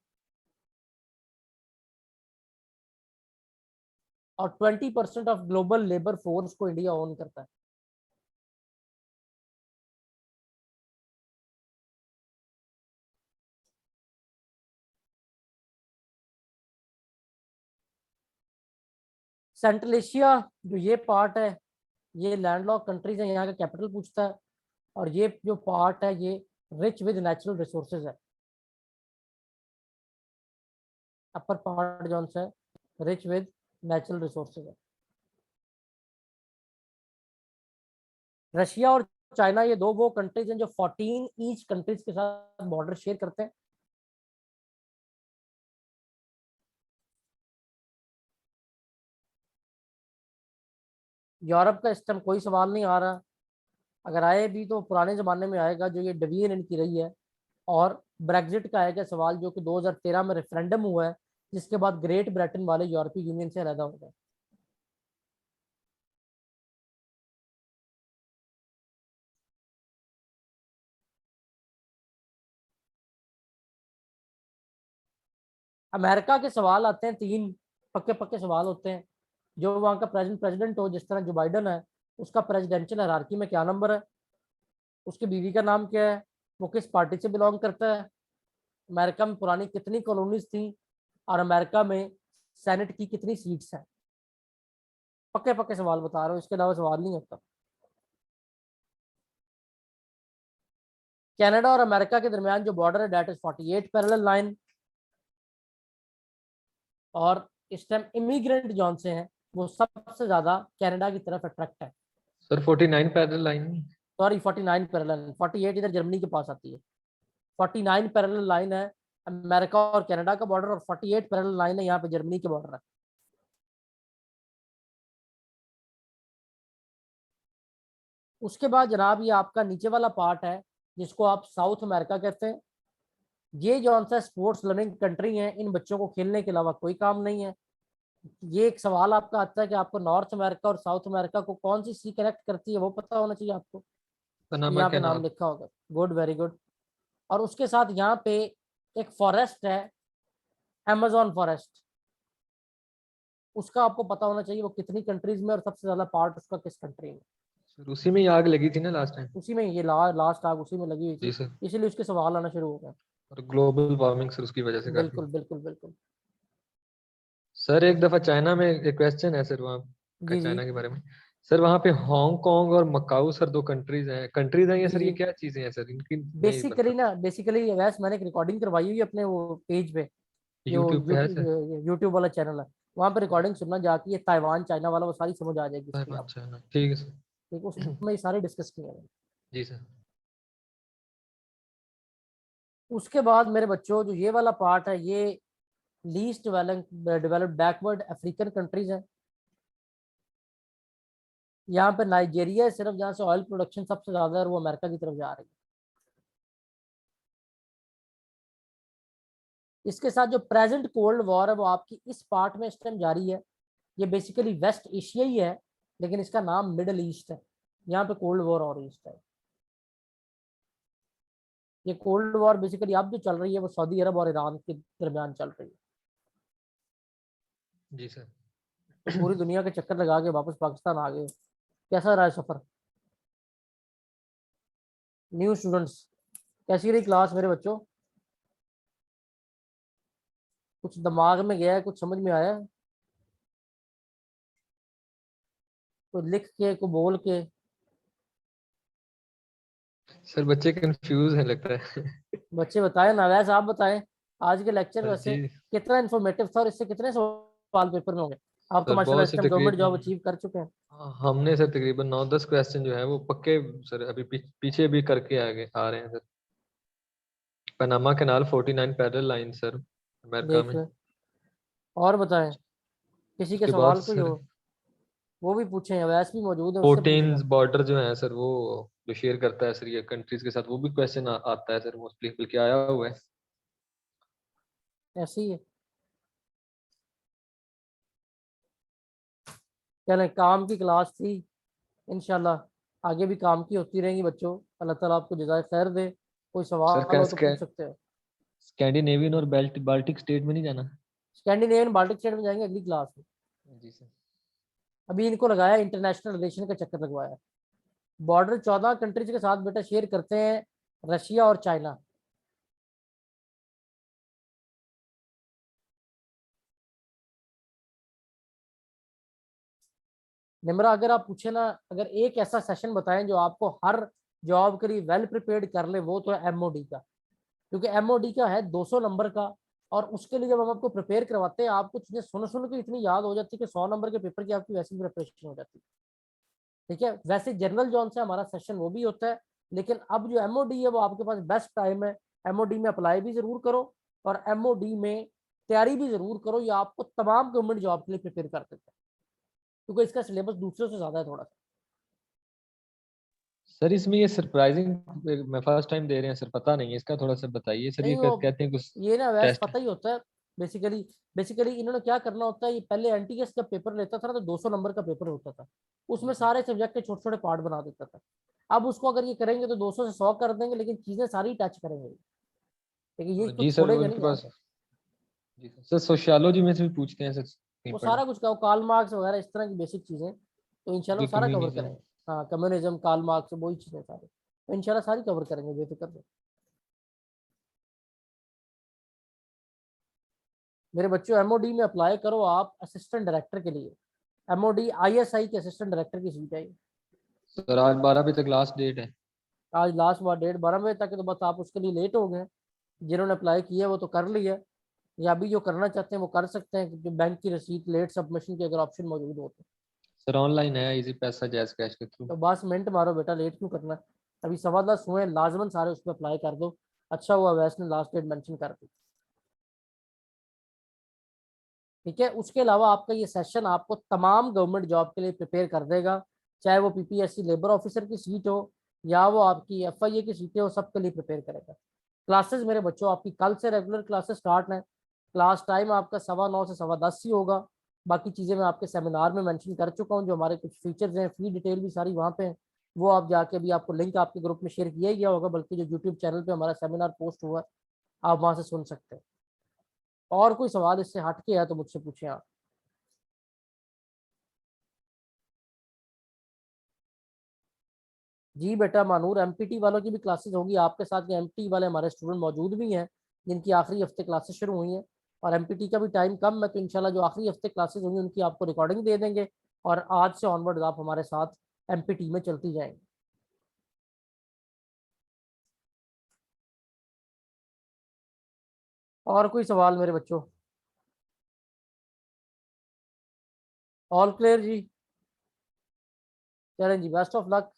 और 20% ऑफ ग्लोबल लेबर फोर्स को इंडिया ओन करता है। सेंट्रल एशिया जो ये पार्ट है, ये लैंडलॉक कंट्रीज है, यहाँ का कैपिटल पूछता है। और ये जो पार्ट है ये रिच विद नेचुरल रिसोर्सेज है। अपर पार्ट जो है रिच विद नेचुरल रिसोर्सेज है। रशिया और चाइना ये दो वो कंट्रीज हैं जो 14 ईच कंट्रीज के साथ बॉर्डर शेयर करते हैं। यूरोप का इस टाइम कोई सवाल नहीं आ रहा। अगर आए भी तो पुराने ज़माने में आएगा, जो ये डिवीजन इनकी रही है। और ब्रेग्जिट का आएगा सवाल, जो कि 2013 में रेफरेंडम हुआ है, जिसके बाद ग्रेट ब्रिटेन वाले यूरोपीय यूनियन से अलग हो गए। अमेरिका के सवाल आते हैं, 3 पक्के पक्के सवाल होते हैं। जो वहाँ का प्रेसिडेंट हो, जिस तरह जो बाइडन है, उसका प्रेसिडेंशियल हायरार्की में क्या नंबर है, उसकी बीवी का नाम क्या है, वो किस पार्टी से बिलोंग करता है, अमेरिका में पुरानी कितनी कॉलोनीज थी, और अमेरिका में सेनेट की कितनी सीट्स हैं। पक्के पक्के सवाल बता रहा हूँ, इसके अलावा सवाल नहीं होता। कनाडा और अमेरिका के दरमियान जो बॉर्डर है डेट इज 48 पैरेलल लाइन। और इस टाइम इमिग्रेंट जौन से हैं वो सबसे ज्यादा कनाडा की तरफ अट्रैक्ट है।
सर 49 पैदल लाइन नहीं।
सॉरी 49 पैरेलल, 48 इधर जर्मनी के पास आती है। 49 पैरेलल लाइन है अमेरिका और कनाडा का बॉर्डर, और 48 पैरेलल लाइन है यहाँ पे जर्मनी के बॉर्डर है। उसके बाद जनाब ये आपका नीचे वाला पार्ट है जिसको आप साउथ अमेरिका कहते हैं। ये जो सा स्पोर्ट्स लर्निंग कंट्री है, इन बच्चों को खेलने के अलावा कोई काम नहीं है। ये एक सवाल आपका आता है कि आपको नॉर्थ अमेरिका और साउथ अमेरिका को कौन सी सी कनेक्ट करती है, वो पता होना चाहिए आपको। ये
पनामा
यहाँ पे नाम
कैनाल।
लिखा होगा, गुड वेरी गुड। और उसके साथ यहाँ पे एक फॉरेस्ट है, अमेजोन फॉरेस्ट, उसका आपको पता होना चाहिए वो कितनी कंट्रीज में और सबसे ज्यादा पार्ट उसका किस कंट्री में।
सर उसी में ही आग लगी थी ना लास्ट टाइम।
उसी में ये लास्ट आग उसी में लगी हुई
जी
थी,
सर।
इसीलिए उसके सवाल आना शुरू हो गए।
और ग्लोबल वार्मिंग सर उसकी वजह से काफी।
बिल्कुल बिल्कुल बिल्कुल।
सर एक दफा चाइना में एक क्वेश्चन है सर वहाँ का
जी जी
चाइना के बारे में। सर वहाँ पे हांगकांग और मकाऊ सर 2 कंट्रीज हैं या सर ये
जी
क्या चीजें हैं सर इनकी नहीं
बेसिकली
पता।
ना, बेसिकली वैसे मैंने एक रिकॉर्डिंग करवाई हुई है अपने वो पेज पे, जो
यूट्यूब पे है सर।
यूट्यूब वाला चैनल है, वहाँ पे रिकॉर्डिंग सुनना जाके, ये ताइवान चाइना वाला वो सारी समझ आ जाएगी इसकी
ताइवान
आपको।
चाइना ठीक है सर।
ठीक है, उसमें ये सारे डिस्कस किए हैं।
जी सर।
उसके बाद मेरे बच्चों जो ये वाला पार्ट है, ये least developed backward African countries हैं। यहाँ पे नाइजीरिया है सिर्फ, जहाँ से ऑयल प्रोडक्शन सबसे ज्यादा है और वो अमेरिका की तरफ जा रही है। इसके साथ जो प्रेजेंट कोल्ड वॉर है वो आपकी इस पार्ट में इस टाइम जारी है। ये बेसिकली वेस्ट एशिया ही है, लेकिन इसका नाम मिडल ईस्ट है। यहाँ पे कोल्ड वॉर और ईस्ट है। ये कोल्ड वॉर बेसिकली अब जो चल रही है वो सऊदी अरब और ईरान के दरमियान चल रही है।
जी सर।
तो पूरी दुनिया के चक्कर लगा के वापस पाकिस्तान आ गए। कैसा रहा है सफर? न्यू स्टूडेंट्स, कैसी रही क्लास मेरे बच्चों? कुछ दिमाग में गया है, कुछ समझ में आया है? कोई लिख के, कोई बोल के?
सर बच्चे कंफ्यूज हैं लगता है।
बच्चे बताएं ना, वैसे आप बताएं। आज के लेक्चर
सर
वैसे
जी
कितना इन्फॉर्मेटिव था और इससे कितने सवाल पेपर में होंगे? आप तो
सर
माशाल्लाह
बहुत
इस
से
टाइम गवर्नमेंट जॉब
तकरीबन
अचीव कर चुके हैं।
हमने सर तकरीबन 9-10 क्वेश्चन जो है वो पक्के सर अभी पीछे भी करके आगे आ रहे हैं sir. Panama canal 49 parallel line sir America
देख
में।
लें। और बताएं, किसी के
उसके बाद
सवाल कोई
सर
हो वो भी पूछें, या वैसे भी मौजूद है उससे पूछ लें।
14 बॉर्डर जो है सर वो जो शेयर करता है सर ये कंट्रीज के साथ वो भी क्वेश्चन आता है सर मोस्टली बल्कि आया हुआ है।
ऐसे ही है। चलें, काम की क्लास थी, इंशाल्लाह आगे भी काम की होती रहेंगी बच्चों। अल्लाह ताला आपको जज़ाए खैर दे। कोई
सर
सवाल हो तो पूछ सकते हो।
स्कैंडिनेवियन और बाल्टिक स्टेट में नहीं जाना।
स्कैंडिनेवियन बाल्टिक स्टेट में जाएंगे अगली क्लास में।
जी सर।
अभी इनको लगाया इंटरनेशनल रिलेशन का चक्कर लगवाया। बॉर्डर 14 कंट्रीज के साथ बेटा शेयर करते हैं, रशिया और चाइना। निमरा, अगर आप पूछे ना, अगर एक ऐसा सेशन बताएं जो आपको हर जॉब के लिए वेल प्रिपेयर्ड कर ले, वो तो है एमओडी का। क्योंकि एमओडी का है 200 नंबर का, और उसके लिए जब हम आपको प्रिपेयर करवाते हैं, आपको चीजें सुन सुन के इतनी याद हो जाती है कि 100 नंबर के पेपर की आपकी वैसी प्रिपरेशन हो जाती है। ठीक है, वैसे जनरल जॉन से हमारा सेशन वो भी होता है, लेकिन अब जो एमओडी है वो आपके पास बेस्ट टाइम है। एमओडी में अप्लाई भी जरूर करो, और एमओडी में तैयारी भी जरूर करो। ये आपको तमाम गवर्नमेंट जॉब के लिए प्रिपेयर कर देता है, क्योंकि इसका सिलेबस दूसरों से ज्यादा है थोड़ा सा।
सर इसमें ये सरप्राइजिंग मैं फर्स्ट टाइम दे रहे हैं सर पता नहीं है इसका थोड़ा सा बताइए सर ये
नहीं वो,
कहते हैं कुछ
ये ना वैसे
टेस्ट।
पता ही होता है। बेसिकली बेसिकली इन्होंने क्या करना होता है, ये पहले एनटीएस का पेपर लेता था ना, तो 200 नंबर का पेपर होता था। उसमें सारे सब्जेक्ट के छोटे छोटे पार्ट बना देता था। अब उसको अगर ये करेंगे तो 200 से 100 कर देंगे, लेकिन चीजें सारी टच करेंगे, लेकिन ये तो
जी सर वो
छोड़ेंगे
इनके
नहीं
पास।
याद।
जी सर सोशियोलॉजी में से भी पूछते हैं सर कहीं
वो
पढ़ा।
सारा कुछ का कार्ल मार्क्स वगैरह इस तरह की बेसिक चीजें, तो इंशाल्लाह
जी
वो सारा कवर
कम्युनिज्म।
करेंगे। हाँ, कम्युनिज्म, कार्ल मार्क्स, वही चीजें सारी, तो इंशाल्लाह सारी कवर करेंगे, बेफिक्र रहो। मेरे बच्चों, एमओडी में अप्लाई करो आप असिस्टेंट डायरेक्टर के लिए। एमओडी आईएसआई के असिस्टेंट डायरेक्टर की सीट है।
सर आज 12 बजे तक लास्ट डेट है।
आज लास्ट बार 12:30 तक है, तो बस आप उसके लिए लेट हो गए। जिन्होंने अप्लाई किया वो तो कर लिया, या अभी जो करना चाहते हैं वो कर सकते हैं, जो बैंक की रसीद लेट सबमिशन की अगर ऑप्शन मौजूद हो
सर ऑनलाइन है इजी पैसा जैस कैश के थ्रू।
तो बस मिनट मारो बेटा, लेट क्यों करना है? अभी 10:15 हुए, लाजमन सारे उस पर अप्लाई कर दो। अच्छा हुआ वैसे ने लास्ट डेट मेंशन कर दी। ठीक है, उसके अलावा आपका ये सेशन आपको तमाम गवर्नमेंट जॉब के लिए प्रिपेयर कर देगा, चाहे वो पीपीएससी लेबर ऑफिसर की सीट हो या वो आपकी एफआईए की सीटें हो, सबके लिए प्रिपेयर करेगा। क्लासेस मेरे बच्चों आपकी कल से रेगुलर क्लासेस स्टार्ट हैं। क्लास टाइम आपका 9:15 से 10:15 ही होगा। बाकी चीज़ें मैं आपके सेमिनार में मेंशन कर चुका हूँ, जो हमारे कुछ फीचर्स हैं, फी डिटेल भी सारी वहाँ पे हैं। वो आप जाके, अभी आपको लिंक आपके ग्रुप में शेयर किया ही गया होगा, बल्कि जो यूट्यूब चैनल पे हमारा सेमिनार पोस्ट हुआ है, आप वहाँ से सुन सकते हैं। और कोई सवाल इससे हट के है तो मुझसे पूछें आप। जी बेटा मानूर, एमपीटी वालों की भी क्लासेस होगी आपके साथ। एमपी वाले हमारे स्टूडेंट मौजूद भी हैं, जिनकी आखिरी हफ्ते क्लासेस शुरू हुई हैं, और एमपीटी का भी टाइम कम है, तो इंशाल्लाह जो आखिरी हफ्ते क्लासेस होंगी उनकी आपको रिकॉर्डिंग दे देंगे। और आज से ऑनवर्ड आप हमारे साथ एमपीटी में चलती जाएंगे। और कोई सवाल मेरे बच्चों? ऑल क्लियर जी? चलें जी, best of luck.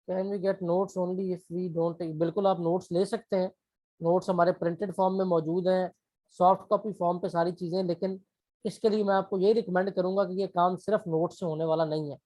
Can we get notes only if we don't? बिल्कुल आप नोट्स ले सकते हैं, नोट्स हमारे प्रिंटेड फॉर्म में मौजूद हैं, सॉफ्ट कॉपी फॉर्म पे सारी चीज़ें। लेकिन इसके लिए मैं आपको यही रिकमेंड करूंगा कि ये काम सिर्फ नोट्स से होने वाला नहीं है।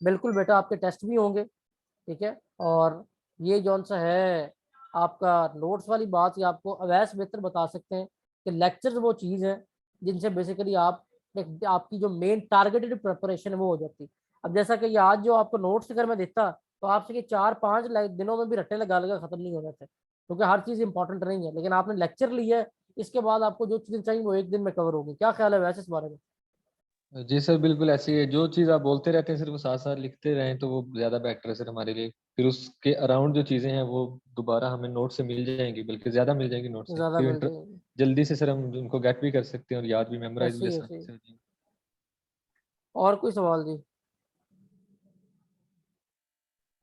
बिल्कुल बेटा, आपके टेस्ट भी होंगे, ठीक है। और ये जौन सा है आपका नोट्स वाली बात, ये आपको अवैस बेहतर बता सकते हैं कि लेक्चर्स वो चीज़ है जिनसे बेसिकली आप आपकी जो मेन टारगेटेड प्रिपरेशन है वो हो जाती है। अब जैसा कि ये आज जो आपको नोट्स अगर मैं देता तो आपसे ये 4-5 दिनों में भी रट्टे लगा लगा खत्म नहीं हो जाते, क्योंकि हर चीज़ इंपॉर्टेंट नहीं है। लेकिन आपने लेक्चर लिया है, इसके बाद आपको जो चीज़ें चाहिए वो एक दिन में कवर होगी। क्या ख्याल है वैसे इस बारे में?
जी सर, बिल्कुल ऐसी है। जो चीज़ आप बोलते रहते हैं सिर्फ साथ साथ लिखते रहें तो वो ज़्यादा बेटर है सर हमारे लिए। फिर उसके अराउंड जो चीज़ें हैं वो दोबारा हमें नोट से मिल जाएंगी, बल्कि ज़्यादा मिल जाएंगी नोट से।
ज़्यादा
फिर
मिल जाएगी।
जल्दी से सर हम उनको गेट भी कर सकते हैं और याद भी, मेमोराइज
ऐसे
भी
ही
आसानी
ऐसे ही।
से हो जाएंगी।
और कोई सवाल जी?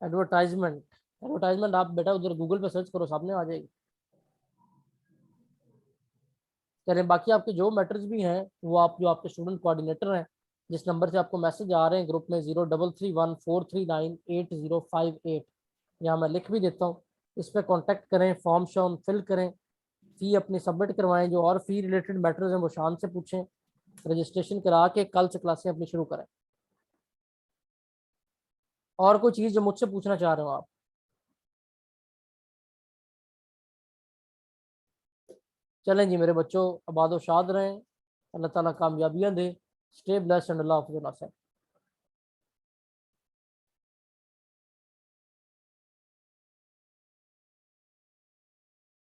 एडवर्टाइजमेंट, एडवर्टाइजमेंट आप बेटा उधर गूगल पे सर्च करो, सामने आ जाएगी। करें बाकी आपके जो मैटर्स भी हैं वो आप जो आपके स्टूडेंट कोऑर्डिनेटर हैं, जिस नंबर से आपको मैसेज आ रहे हैं ग्रुप में 0331439805 यहाँ मैं लिख भी देता हूँ, इस पर कॉन्टेक्ट करें, फॉर्म शॉर्म फिल करें, फ़ी अपनी सबमिट करवाएं, जो और फ़ी रिलेटेड मैटर्स हैं वो शान से पूछें, रजिस्ट्रेशन करा के कल से क्लासें अपनी शुरू करें। और कोई चीज़ जो मुझसे पूछना चाह रहे हो आप? चलें जी मेरे बच्चों, आबाद शाद रहें, अल्लाह ताला कामयाबियाँ दे। स्टे ब्लेस्ड एंड अल्लाह हाफ़िज़।